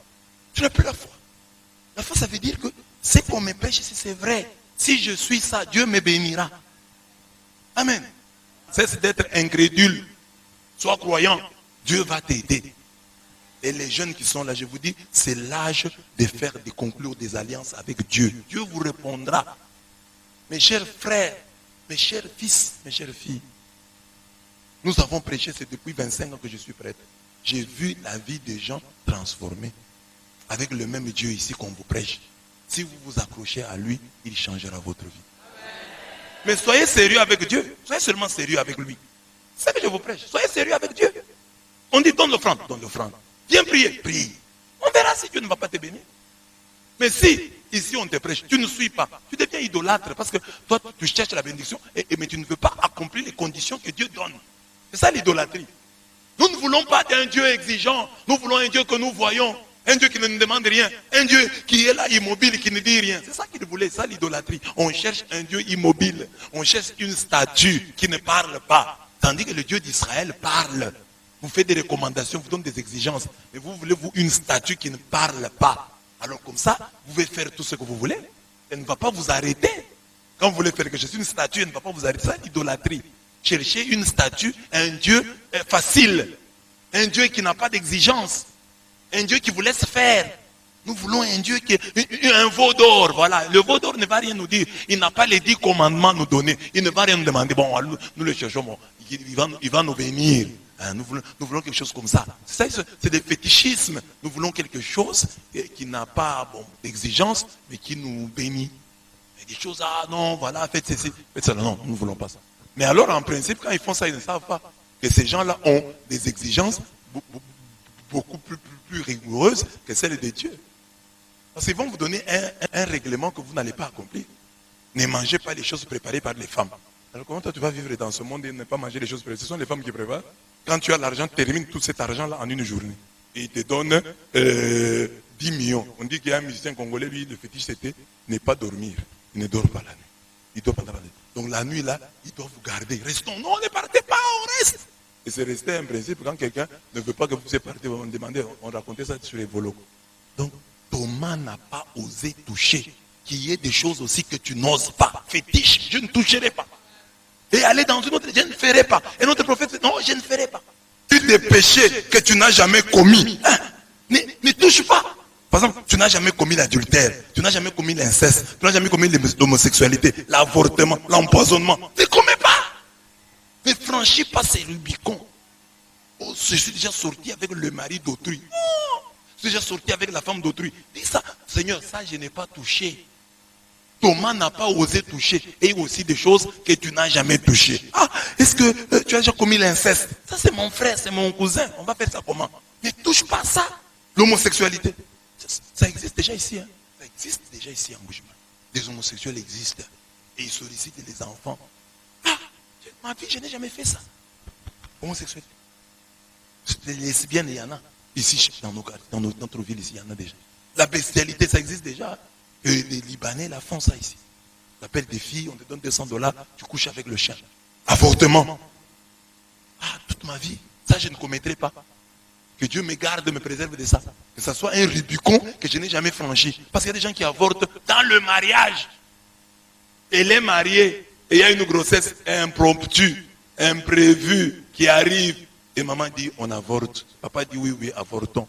Tu n'as plus la foi. La foi, ça veut dire que ce qu'on me prêche ici, c'est vrai. Si je suis ça, Dieu me bénira. Amen. Cesse d'être incrédule. Sois croyant. Dieu va t'aider. Et les jeunes qui sont là, je vous dis, c'est l'âge de faire, de conclure des alliances avec Dieu. Dieu vous répondra. Mes chers frères, mes chers fils, mes chères filles, nous avons prêché, c'est depuis 25 ans que je suis prêtre. J'ai vu la vie des gens transformée. Avec le même Dieu ici qu'on vous prêche. Si vous vous accrochez à lui, il changera votre vie. Mais soyez sérieux avec Dieu. Soyez seulement sérieux avec lui. C'est ça que je vous prêche. Soyez sérieux avec Dieu. On dit donne l'offrande, donne l'offrande. Viens prier, prie. On verra si Dieu ne va pas te bénir. Mais si, ici on te prêche, tu ne suis pas, tu deviens idolâtre parce que toi tu cherches la bénédiction, mais tu ne veux pas accomplir les conditions que Dieu donne. C'est ça l'idolâtrie. Nous ne voulons pas d'un Dieu exigeant, nous voulons un Dieu que nous voyons, un Dieu qui ne nous demande rien, un Dieu qui est là immobile, qui ne dit rien. C'est ça qu'il voulait, ça l'idolâtrie. On cherche un Dieu immobile, on cherche une statue qui ne parle pas, tandis que le Dieu d'Israël parle. Vous faites des recommandations, vous donne des exigences, mais vous voulez vous une statue qui ne parle pas. Alors comme ça, vous pouvez faire tout ce que vous voulez. Elle ne va pas vous arrêter. Quand vous voulez faire quelque chose, une statue, elle ne va pas vous arrêter. C'est l'idolâtrie. Cherchez une statue, un Dieu facile, un Dieu qui n'a pas d'exigence, un Dieu qui vous laisse faire. Nous voulons un Dieu qui est un veau d'or. Voilà, le veau d'or ne va rien nous dire. Il n'a pas les 10 commandements à nous donner. Il ne va rien nous demander. Bon, nous le cherchons. Bon, il va nous bénir. Nous voulons quelque chose comme ça. C'est des fétichismes. Nous voulons quelque chose qui n'a pas d'exigence, mais qui nous bénit. Et des choses, ah non, voilà, faites ceci, faites ça. Non, nous ne voulons pas ça. Mais alors, en principe, quand ils font ça, ils ne savent pas que ces gens-là ont des exigences beaucoup plus rigoureuses que celles de Dieu. Parce qu'ils vont vous donner un règlement que vous n'allez pas accomplir. Ne mangez pas les choses préparées par les femmes. Alors comment toi tu vas vivre dans ce monde et ne pas manger les choses préparées? Ce sont les femmes qui préparent. Quand tu as l'argent, termine tout cet argent-là en une journée. Et il te donne 10 millions. On dit qu'il y a un musicien congolais, lui, le fétiche c'était ne pas dormir. Il ne dort pas la nuit. Il dort pendant la nuit. Donc la nuit là, il doit vous garder. Restons. Non, ne partez pas, on reste. Et c'est resté un principe. Quand quelqu'un ne veut pas que vous partez, on demandait, on racontait ça sur les volos. Donc Thomas n'a pas osé toucher. Qu'il y ait des choses aussi que tu n'oses pas. Fétiche, je ne toucherai pas. Et aller dans une autre, je ne ferai pas. Et notre prophète, non, je ne ferai pas. Tu des péchés que tu n'as jamais commis. Hein? Ne touche pas. Par exemple, tu n'as jamais commis l'adultère, tu n'as jamais commis l'inceste, tu n'as jamais commis l'homosexualité, l'avortement, l'empoisonnement. Ne commets pas. Ne franchis pas ces Rubicons. Oh, je suis déjà sorti avec le mari d'autrui. Oh, je suis déjà sorti avec la femme d'autrui. Dis ça, Seigneur, ça je n'ai pas touché. Thomas n'a pas osé toucher. Et il y a aussi des choses que tu n'as jamais touchées. Ah, est-ce que tu as déjà commis l'inceste? Ça c'est mon frère, c'est mon cousin. On va faire ça comment? Ne touche pas ça. L'homosexualité. Ça existe déjà ici. Hein? Ça existe déjà ici en Bushman. Les homosexuels existent. Et ils sollicitent les enfants. Ah, ma vie, je n'ai jamais fait ça. Homosexualité. Les lesbiennes, il y en a. Ici, dans notre ville, ici, il y en a déjà. La bestialité, ça existe déjà. Et les Libanais la font ça ici. Tu appelles des filles, on te donne $200, tu couches avec le chien. Avortement. Ah, toute ma vie, ça je ne commettrai pas. Que Dieu me garde, me préserve de ça. Que ça soit un Rubicon que je n'ai jamais franchi. Parce qu'il y a des gens qui avortent dans le mariage. Elle est mariée et il y a une grossesse impromptue, imprévue qui arrive. Et maman dit, on avorte. Papa dit, oui, oui, avortons.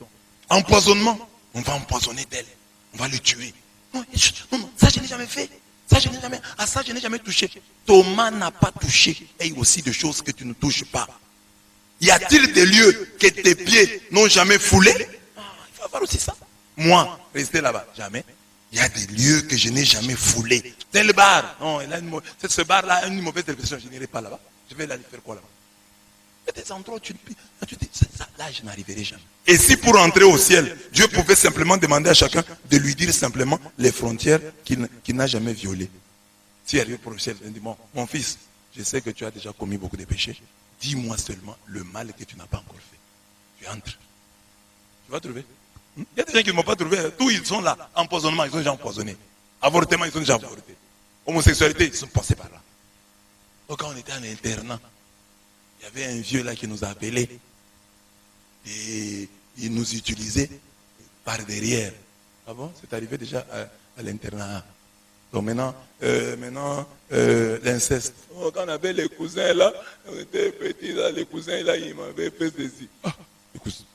Empoisonnement. On va empoisonner d'elle. On va le tuer. Non, non, ça je n'ai jamais fait. Ça je n'ai jamais, à ça je n'ai jamais touché. Thomas n'a pas touché. Et il y a aussi des choses que tu ne touches pas. Y a-t-il des lieux que tes pieds n'ont jamais foulés? Il faut avoir aussi ça. Moi, rester là-bas, jamais. Il y a des lieux que je n'ai jamais foulés. Tel bar, non, ce bar-là a une mauvaise réflexion, je n'irai pas là-bas. Je vais aller faire quoi là-bas? Il y a des endroits où tu dis, ça, là je n'arriverai jamais. Et si pour entrer au ciel, Dieu pouvait simplement demander à chacun de lui dire simplement les frontières qu'il n'a jamais violées. S'il arrive pour le ciel, il dit, bon, mon fils, je sais que tu as déjà commis beaucoup de péchés. Dis-moi seulement le mal que tu n'as pas encore fait. Tu entres. Tu vas trouver. Il y a des gens qui ne m'ont pas trouvé. Tous ils sont là. Empoisonnement, ils sont déjà empoisonnés. Avortement, ils sont déjà avortés. Homosexualité, ils sont passés par là. Donc quand on était en internat, il y avait un vieux là qui nous appelait. Et il nous utilisait par derrière. Ah bon? C'est arrivé déjà à l'internat. Donc maintenant, l'inceste. Oh, quand on avait les cousins là, on était petits là, les cousins là, ils m'avaient fait ceci. Ah,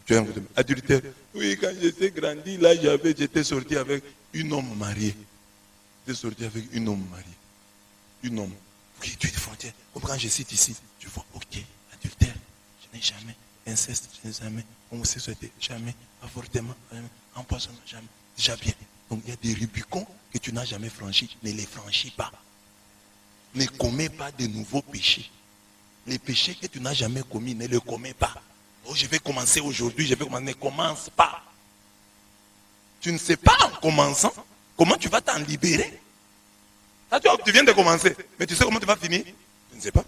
tu es un adultère. Oui, quand j'étais grandi là, j'étais sorti avec un homme marié. J'étais sorti avec un homme marié. Un homme. Oui, tu es des frontières. Quand je cite ici, tu vois, ok, adultère, je n'ai jamais. Inceste, je n'ai jamais. Homosexualité, jamais. Avortement, jamais. Empoisonnement, jamais. Déjà bien. Donc il y a des Rubicons que tu n'as jamais franchis. Ne les franchis pas. Ne commets pas de nouveaux péchés. Les péchés que tu n'as jamais commis, ne les commets pas. Oh, je vais commencer aujourd'hui, je vais commencer. Ne commence pas. Tu ne sais pas en commençant comment tu vas t'en libérer. Là, tu viens de commencer, mais tu sais comment tu vas finir? Tu ne sais pas.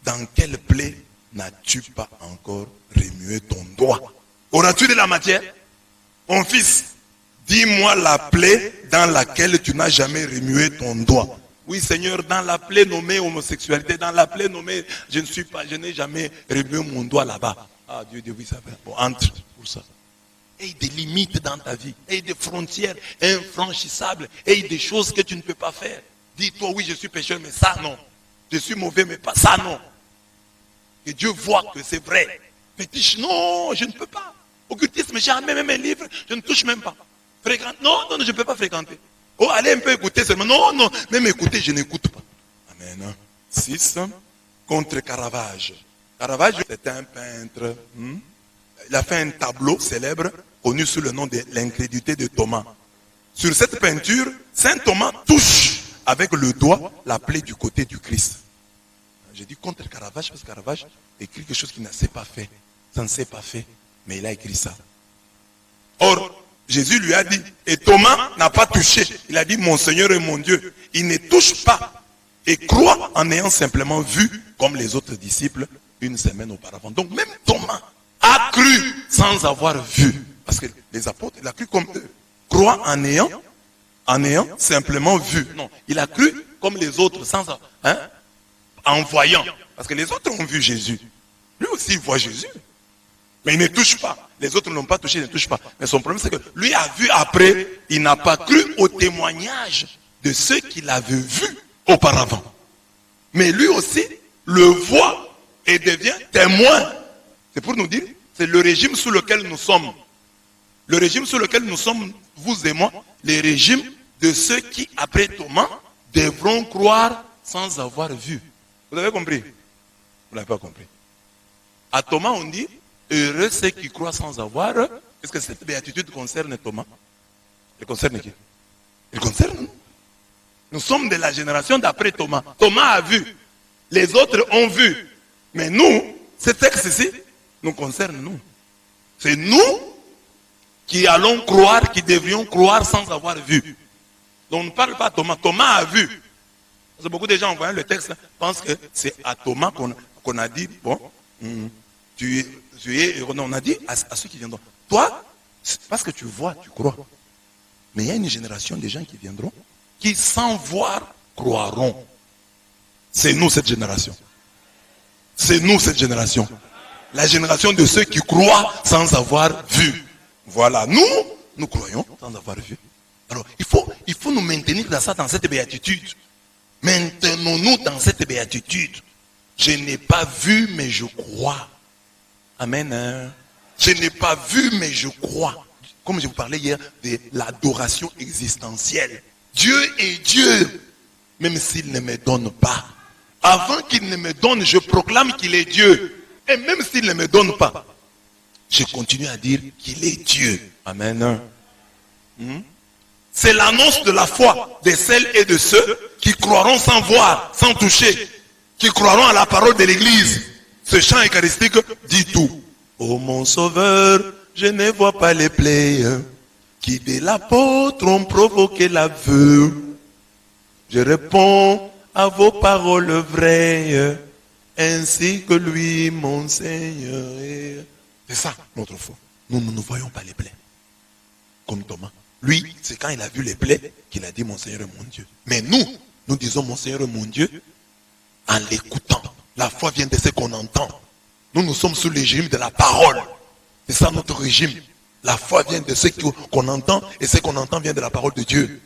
Dans quelle plaie n'as-tu pas encore remué ton doigt? Auras-tu de la matière? Mon fils, dis-moi la plaie dans laquelle tu n'as jamais remué ton doigt. Oui, Seigneur, dans la plaie nommée homosexualité, dans la plaie nommée je n'ai jamais remué mon doigt là-bas. Ah, Dieu dit oui, ça va. Bon, entre pour ça. Et des limites dans ta vie, et des frontières infranchissables, et des choses que tu ne peux pas faire. Dis-toi, oui, je suis pécheur, mais ça non. Je suis mauvais, mais pas ça non. Et Dieu voit que c'est vrai. Fétiche, non, je ne peux pas. Occultisme, jamais même un livre, je ne touche même pas. Non, je ne peux pas fréquenter. Oh, allez un peu écouter seulement. Non, même écouter, je n'écoute pas. Amen. 6. Contre Caravage. Caravage, c'était un peintre. Il a fait un tableau célèbre, connu sous le nom de l'incrédulité de Thomas. Sur cette peinture, Saint Thomas touche avec le doigt la plaie du côté du Christ. J'ai dit contre Caravage, parce que Caravage écrit quelque chose qu'il ne s'est pas fait. Ça ne s'est pas fait, mais il a écrit ça. Or, Jésus lui a dit, et Thomas n'a pas touché. Il a dit, mon Seigneur et mon Dieu. Il ne touche pas et croit en ayant simplement vu, comme les autres disciples, une semaine auparavant. Donc même Thomas a cru sans avoir vu. Parce que les apôtres, il a cru comme eux. Croit en ayant simplement vu. Non, il a cru comme les autres, en voyant. Parce que les autres ont vu Jésus. Lui aussi, il voit Jésus. Mais il ne touche pas. Les autres ne l'ont pas touché, il ne touche pas. Mais son problème, c'est que lui a vu après, il n'a pas cru au témoignage de ceux qu'il avait vus auparavant. Mais lui aussi le voit et devient témoin. C'est pour nous dire, c'est le régime sous lequel nous sommes. Le régime sous lequel nous sommes, vous et moi, le régime de ceux qui, après Thomas, devront croire sans avoir vu. Vous avez compris? Vous n'avez pas compris. À Thomas, on dit, heureux ceux qui croient sans avoir. Est-ce que cette béatitude concerne Thomas? Elle concerne qui? Elle concerne nous. Nous sommes de la génération d'après Thomas. Thomas a vu. Les autres ont vu. Mais nous, ce texte ici, nous concerne nous. C'est nous qui allons croire, qui devrions croire sans avoir vu. Donc on ne parle pas à Thomas. Thomas a vu. Parce que beaucoup de gens en voyant le texte pensent que c'est à Thomas qu'on a dit, bon, on a dit à ceux qui viendront, toi, parce que tu vois, tu crois. Mais il y a une génération de gens qui viendront, qui sans voir, croiront. C'est nous cette génération. C'est nous cette génération. La génération de ceux qui croient sans avoir vu. Voilà, nous croyons sans avoir vu. Alors, il faut nous maintenir dans cette béatitude. Maintenons-nous dans cette béatitude. Je n'ai pas vu, mais je crois. Amen. Je n'ai pas vu, mais je crois. Comme je vous parlais hier de l'adoration existentielle. Dieu est Dieu, même s'il ne me donne pas. Avant qu'il ne me donne, je proclame qu'il est Dieu. Et même s'il ne me donne pas, je continue à dire qu'il est Dieu. Amen. C'est l'annonce de la foi de celles et de ceux qui croiront sans voir, sans toucher, qui croiront à la parole de l'Église. Ce chant eucharistique dit tout. Ô mon Sauveur, je ne vois pas les plaies qui de l'apôtre ont provoqué l'aveu. Je réponds à vos paroles vraies, ainsi que lui, mon Seigneur. C'est ça notre foi. Nous ne voyons pas les plaies. Comme Thomas. Lui, c'est quand il a vu les plaies qu'il a dit mon Seigneur et mon Dieu. Mais nous disons mon Seigneur et mon Dieu en l'écoutant. La foi vient de ce qu'on entend. Nous sommes sous le régime de la parole. C'est ça notre régime. La foi vient de ce qu'on entend et ce qu'on entend vient de la parole de Dieu.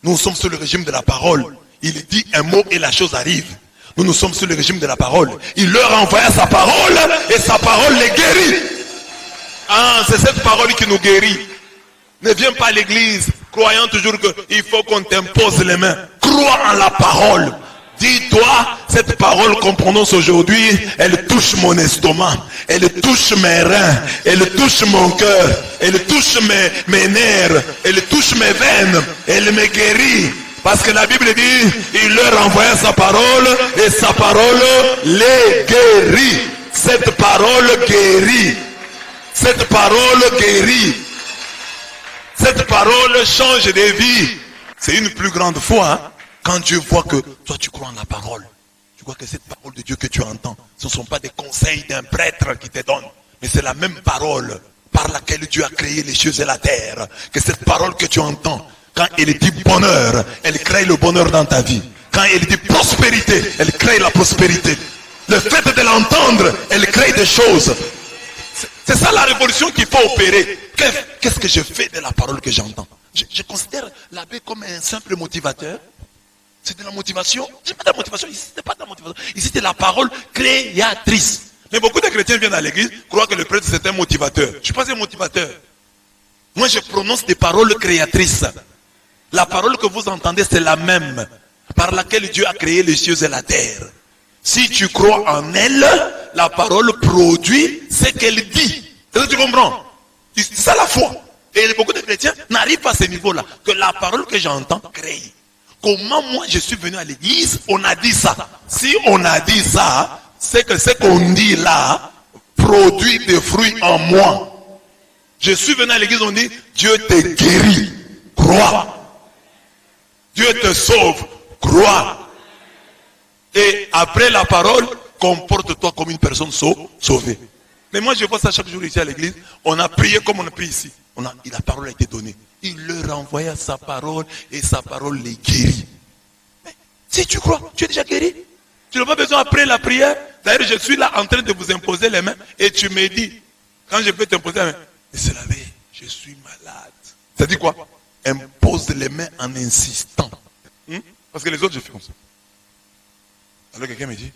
Nous sommes sous le régime de la parole. Il dit un mot et la chose arrive. Nous sommes sous le régime de la parole. Il leur envoya sa parole et sa parole les guérit. Ah, c'est cette parole qui nous guérit. Ne viens pas à l'église croyant toujours qu'il faut qu'on t'impose les mains. Crois en la parole. Dis-toi, cette parole qu'on prononce aujourd'hui, elle touche mon estomac, elle touche mes reins, elle touche mon cœur, elle touche mes nerfs, elle touche mes veines, elle me guérit. Parce que la Bible dit, il leur envoya sa parole et sa parole les guérit. Cette parole guérit. Cette parole guérit. Cette parole change des vies. C'est une plus grande foi, hein? Quand Dieu voit que toi tu crois en la parole, tu crois que cette parole de Dieu que tu entends, ce ne sont pas des conseils d'un prêtre qui te donne, mais c'est la même parole par laquelle Dieu a créé les cieux et la terre. Que cette parole que tu entends, quand elle dit bonheur, elle crée le bonheur dans ta vie. Quand elle dit prospérité, elle crée la prospérité. Le fait de l'entendre, elle crée des choses. C'est ça la révolution qu'il faut opérer. Qu'est-ce que je fais de la parole que j'entends? Je considère l'abbé comme un simple motivateur. C'est de la motivation. C'est pas de la motivation. Ici, c'est pas de la motivation. Ici, c'est la parole créatrice. Mais beaucoup de chrétiens viennent à l'église, croient que le prêtre c'est un motivateur. Je ne suis pas un motivateur. Moi, je prononce des paroles créatrices. La parole que vous entendez, c'est la même. Par laquelle Dieu a créé les cieux et la terre. Si tu crois en elle, la parole produit ce qu'elle dit. Est-ce que tu comprends? C'est ça la foi. Et beaucoup de chrétiens n'arrivent pas à ce niveau-là. Que la parole que j'entends crée. Comment moi je suis venu à l'église, on a dit ça. Si on a dit ça, c'est que ce qu'on dit là produit des fruits en moi. Je suis venu à l'église, on dit Dieu te guérit, crois. Dieu te sauve, crois. Et après la parole, comporte-toi comme une personne sauvée. Mais moi je vois ça chaque jour ici à l'église. On a prié comme on a prié ici. La parole a été donnée. Il leur envoya sa parole et sa parole les guérit. Mais si tu crois, tu es déjà guéri. Tu n'as pas besoin après la prière. D'ailleurs, je suis là en train de vous imposer les mains et tu me dis, quand je peux t'imposer la main, mais c'est la vie, je suis malade. Ça dit quoi? Impose les mains en insistant. Parce que les autres, je fais comme ça. Alors quelqu'un me dit,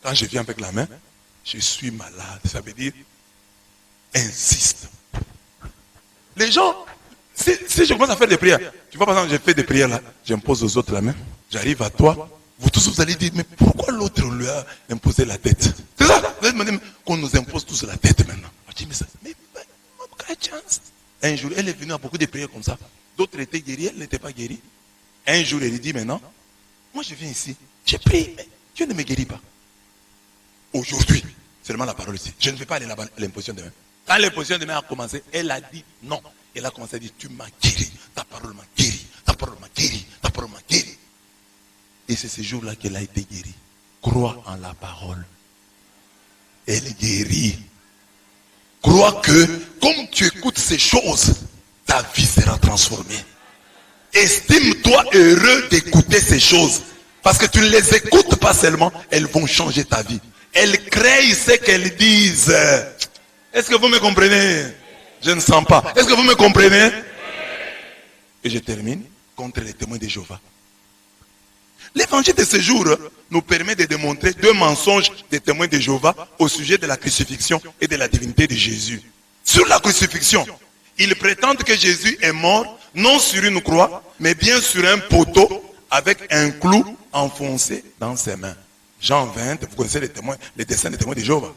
quand je viens avec la main, je suis malade. Ça veut dire, insiste. Les gens, si je commence à faire des prières, tu vois par exemple, je fais des prières là, j'impose aux autres la main, j'arrive à toi, vous tous vous allez dire, mais pourquoi l'autre lui a imposé la tête? C'est ça, vous allez me dire qu'on nous impose tous la tête maintenant. Je dis, mais chance. Un jour, elle est venue à beaucoup de prières comme ça. D'autres étaient guéris, elle n'était pas guérie. Un jour, elle dit, mais non, moi je viens ici, j'ai prié, mais Dieu ne me guérit pas. Aujourd'hui, seulement la parole ici. Je ne vais pas aller là-bas à l'imposition de main. Quand l'imposition de main a commencé, elle a dit non. Elle a commencé à dire, tu m'as guéri, ta parole m'a guéri, ta parole m'a guéri, ta parole m'a guéri. Et c'est ce jour-là qu'elle a été guérie. Crois en la parole. Elle est guérie. Crois que, comme tu écoutes ces choses, ta vie sera transformée. estime-toi heureux d'écouter ces choses. Parce que tu ne les écoutes pas seulement, elles vont changer ta vie. Elles créent ce qu'elles disent. Est-ce que vous me comprenez? Je ne sens pas. Est-ce que vous me comprenez? Et je termine contre les témoins de Jéhovah. L'évangile de ce jour nous permet de démontrer deux mensonges des témoins de Jéhovah au sujet de la crucifixion et de la divinité de Jésus. Sur la crucifixion, ils prétendent que Jésus est mort non sur une croix, mais bien sur un poteau avec un clou enfoncé dans ses mains. Jean 20, vous connaissez les dessins des témoins de Jéhovah.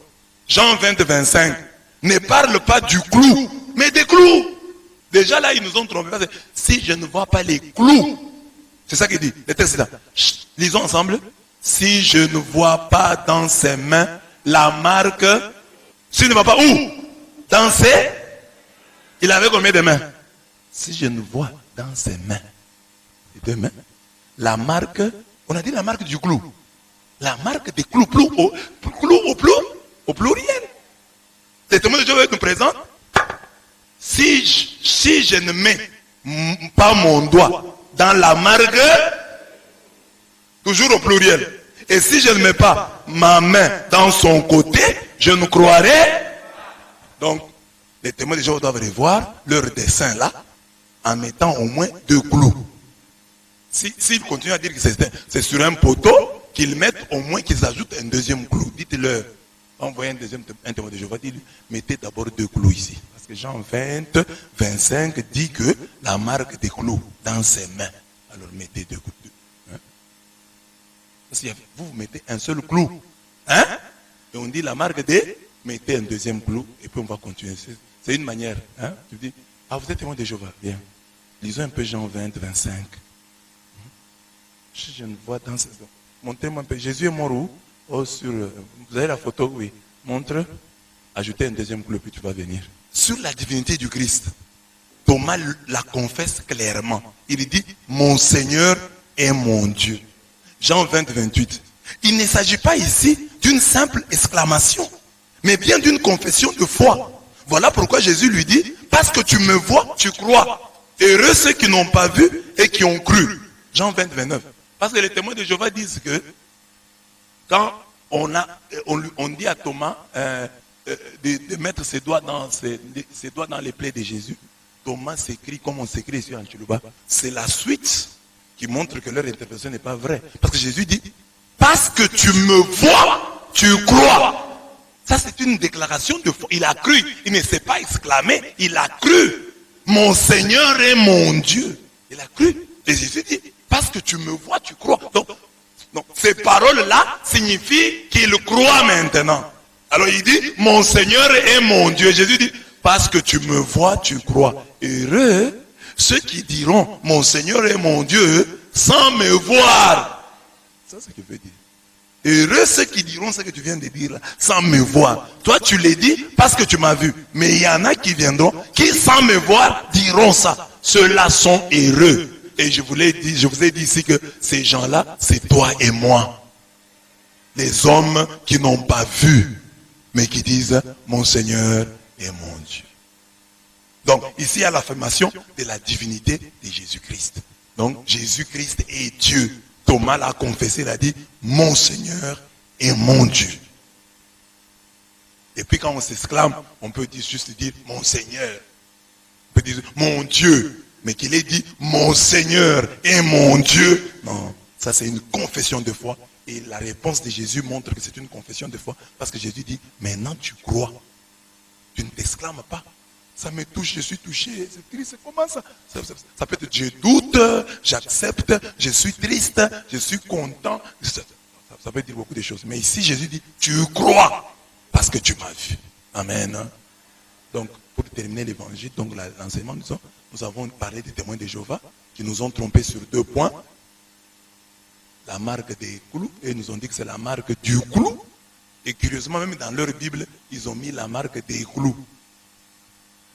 Jean 20, 25 ne parle pas du clou, mais des clous. Déjà là, ils nous ont trompés. Si je ne vois pas les clous, c'est ça qu'il dit. Le texte est là. Lisons ensemble. Si je ne vois pas dans ses mains la marque, s'il ne va pas où? Dans ses... Il avait combien de mains? Si je ne vois dans ses mains, les deux mains, la marque, on a dit la marque du clou. La marque des clous, au pluriel. Les témoins de Jéhovah nous présentent. Si je ne mets pas mon doigt dans la marque, toujours au pluriel, et si je ne mets pas ma main dans son côté, je ne croirai. Donc, les témoins de Jéhovah doivent revoir leur dessin là, en mettant au moins deux clous. S'ils continuent à dire que c'est sur un poteau, qu'ils mettent au moins, qu'ils ajoutent un deuxième clou. Dites-leur, envoyez un témoin de Jéhovah, dites-lui, mettez d'abord deux clous ici. Parce que Jean 20, 25 dit que la marque des clous dans ses mains. Alors mettez deux clous. Hein? Parce que vous mettez un seul clou. Hein? Et on dit la marque des, mettez un deuxième clou, et puis on va continuer. C'est une manière. Hein? Tu dis, vous êtes témoin de Jéhovah. Bien. Lisons un peu Jean 20, 25. Je ne vois dans ce... Montrez-moi un peu. Jésus est mort où? Vous avez la photo? Oui. Montre. Ajoutez un deuxième clou, puis tu vas venir. Sur la divinité du Christ, Thomas la confesse clairement. Il dit, mon Seigneur est mon Dieu. Jean 20, 28. Il ne s'agit pas ici d'une simple exclamation, mais bien d'une confession de foi. Voilà pourquoi Jésus lui dit, parce que tu me vois, tu crois. Heureux ceux qui n'ont pas vu et qui ont cru. Jean 20, 29. Parce que les témoins de Jéhovah disent que quand on dit à Thomas de mettre ses doigts dans les plaies de Jésus, Thomas s'écrit comme on s'écrit ici en Tchoulouba. C'est la suite qui montre que leur interprétation n'est pas vraie. Parce que Jésus dit, parce que tu me vois, tu crois. Ça c'est une déclaration de foi. Il a cru, il ne s'est pas exclamé, il a cru. Mon Seigneur est mon Dieu. Il a cru. Et Jésus dit, parce que tu me vois, tu crois. Donc ces paroles-là signifient qu'il croit maintenant. Alors il dit, mon Seigneur est mon Dieu. Jésus dit, parce que tu me vois, tu crois. Heureux ceux qui diront, mon Seigneur est mon Dieu, sans me voir. C'est ça ce qu'il veut dire. Heureux ceux qui diront ce que tu viens de dire là, sans me voir. Toi tu l'as dit parce que tu m'as vu. Mais il y en a qui viendront, qui sans me voir diront ça. Ceux-là sont heureux. Et je vous ai dit ici que ces gens-là, c'est toi et moi. Les hommes qui n'ont pas vu, mais qui disent, mon Seigneur est mon Dieu. Donc, ici, il y a l'affirmation de la divinité de Jésus-Christ. Donc, Jésus-Christ est Dieu. Thomas l'a confessé, il a dit, mon Seigneur est mon Dieu. Et puis, quand on s'exclame, on peut juste dire, mon Seigneur. On peut dire, mon Dieu. Mais qu'il ait dit, mon Seigneur est mon Dieu. Non, ça c'est une confession de foi. Et la réponse de Jésus montre que c'est une confession de foi. Parce que Jésus dit, maintenant tu crois. Tu ne t'exclames pas. Ça me touche, je suis touché. C'est triste, comment ça? Ça peut être, je doute, j'accepte, je suis triste, je suis content. Ça peut dire beaucoup de choses. Mais ici, Jésus dit, tu crois parce que tu m'as vu. Amen. Donc, pour terminer l'évangile, donc l'enseignement, nous avons parlé des témoins de Jéhovah qui nous ont trompés sur deux points. La marque des clous, et ils nous ont dit que c'est la marque du clou. Et curieusement, même dans leur Bible, ils ont mis la marque des clous.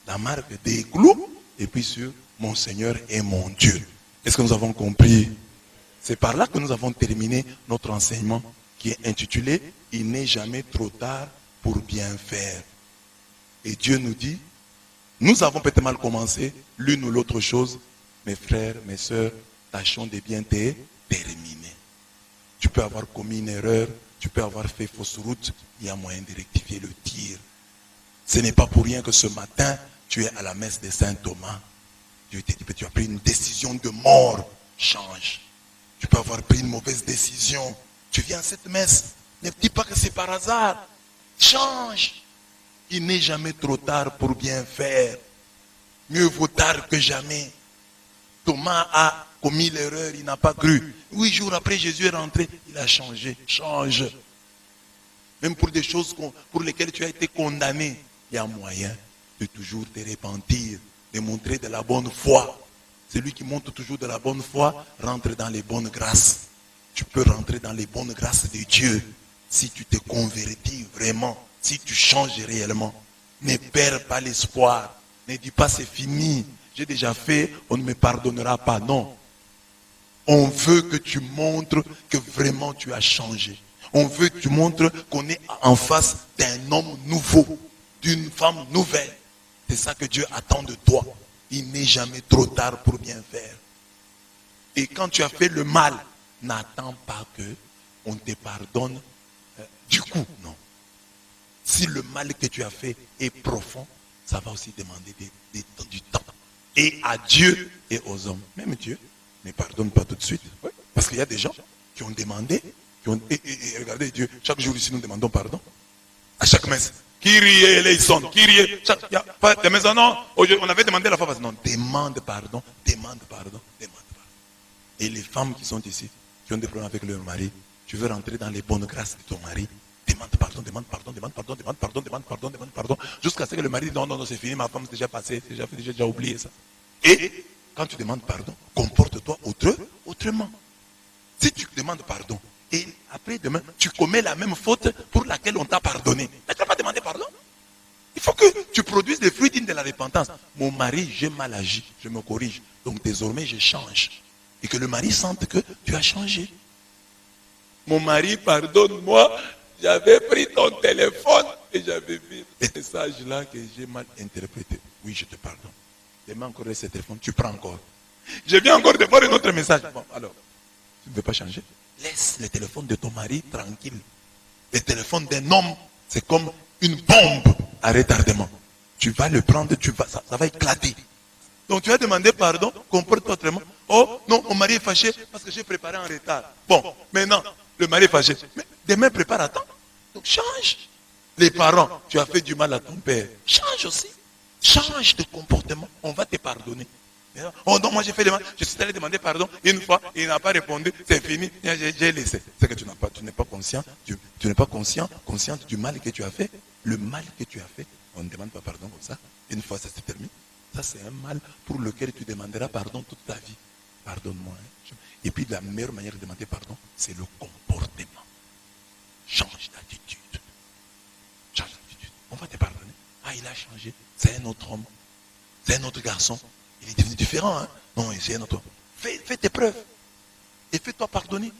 La marque des clous, et puis sur mon Seigneur est mon Dieu. Est-ce que nous avons compris? C'est par là que nous avons terminé notre enseignement qui est intitulé « Il n'est jamais trop tard pour bien faire ». Et Dieu nous dit, nous avons peut-être mal commencé l'une ou l'autre chose, Mes frères, mes sœurs, tâchons de bien terminer. Tu peux avoir commis une erreur, tu peux avoir fait fausse route, il y a moyen de rectifier le tir. Ce n'est pas pour rien que ce matin, tu es à la messe de Saint Thomas. Tu as pris une décision de mort, change. Tu peux avoir pris une mauvaise décision. Tu viens à cette messe, ne dis pas que c'est par hasard. Change. Il n'est jamais trop tard pour bien faire. Mieux vaut tard que jamais. Thomas a commis l'erreur, il n'a pas cru. 8 jours après, Jésus est rentré, il a changé. Change. Même pour des choses pour lesquelles tu as été condamné, il y a moyen de toujours te repentir, de montrer de la bonne foi. Celui qui montre toujours de la bonne foi rentre dans les bonnes grâces. Tu peux rentrer dans les bonnes grâces de Dieu si tu te convertis vraiment, si tu changes réellement. Ne perds pas l'espoir. Ne dis pas c'est fini, j'ai déjà fait, on ne me pardonnera pas. Non. On veut que tu montres que vraiment tu as changé. On veut que tu montres qu'on est en face d'un homme nouveau, d'une femme nouvelle. C'est ça que Dieu attend de toi. Il n'est jamais trop tard pour bien faire. Et quand tu as fait le mal, n'attends pas qu'on te pardonne du coup, non. Si le mal que tu as fait est profond, ça va aussi demander du temps. Et à Dieu et aux hommes. Même Dieu ne pardonne pas tout de suite. Parce qu'il y a des gens qui ont demandé, et regardez Dieu, chaque jour ici nous demandons pardon. À chaque messe. Kyrie eleison, Kyrie. Des maisons, non. On avait demandé la fois, non, demande pardon, demande pardon, demande pardon. Et les femmes qui sont ici, qui ont des problèmes avec leur mari, tu veux rentrer dans les bonnes grâces de ton mari, demande pardon, demande pardon, demande pardon, demande pardon, demande pardon, demande pardon, jusqu'à ce que le mari dise non, c'est fini, ma femme c'est déjà passé, j'ai déjà oublié ça. Et quand tu demandes pardon, comporte-toi autrement. Si tu demandes pardon, et après demain, tu commets la même faute pour laquelle on t'a pardonné, mais tu ne vas pas demander pardon. Il faut que tu produises des fruits dignes de la repentance. Mon mari, j'ai mal agi, je me corrige, donc désormais je change. Et que le mari sente que tu as changé. Mon mari, pardonne-moi, j'avais pris ton téléphone et j'avais vu ce message-là que j'ai mal interprété. Oui, je te pardonne. Demain encore ce téléphone, tu prends encore. Je viens encore de voir un autre message. Bon, alors, tu ne veux pas changer? Laisse le téléphone de ton mari tranquille. Le téléphone d'un homme, c'est comme une bombe à retardement. Tu vas le prendre, ça va éclater. Donc tu vas demander pardon, comporte-toi autrement. Oh, non, mon mari est fâché parce que j'ai préparé en retard. Bon, maintenant, le mari est fâché. Mais demain, prépare à temps. Donc change. Les parents, tu as fait du mal à ton père. Change aussi. Change de comportement. On va te pardonner. Oh non, moi j'ai fait des mal. Je suis allé demander pardon une fois, il n'a pas répondu, c'est fini, j'ai laissé. C'est que tu n'es pas conscient, tu n'es pas consciente du mal que tu as fait. Le mal que tu as fait, on ne demande pas pardon comme ça. Une fois ça se termine. Ça c'est un mal pour lequel tu demanderas pardon toute ta vie. Pardonne-moi. Hein. Et puis la meilleure manière de demander pardon, c'est le comportement. Change d'attitude. Change d'attitude. On va te pardonner. Ah, il a changé. C'est un autre homme. C'est un autre garçon. Il est devenu différent. Hein? Non, c'est un autre homme. Fais tes preuves. Et fais-toi pardonner.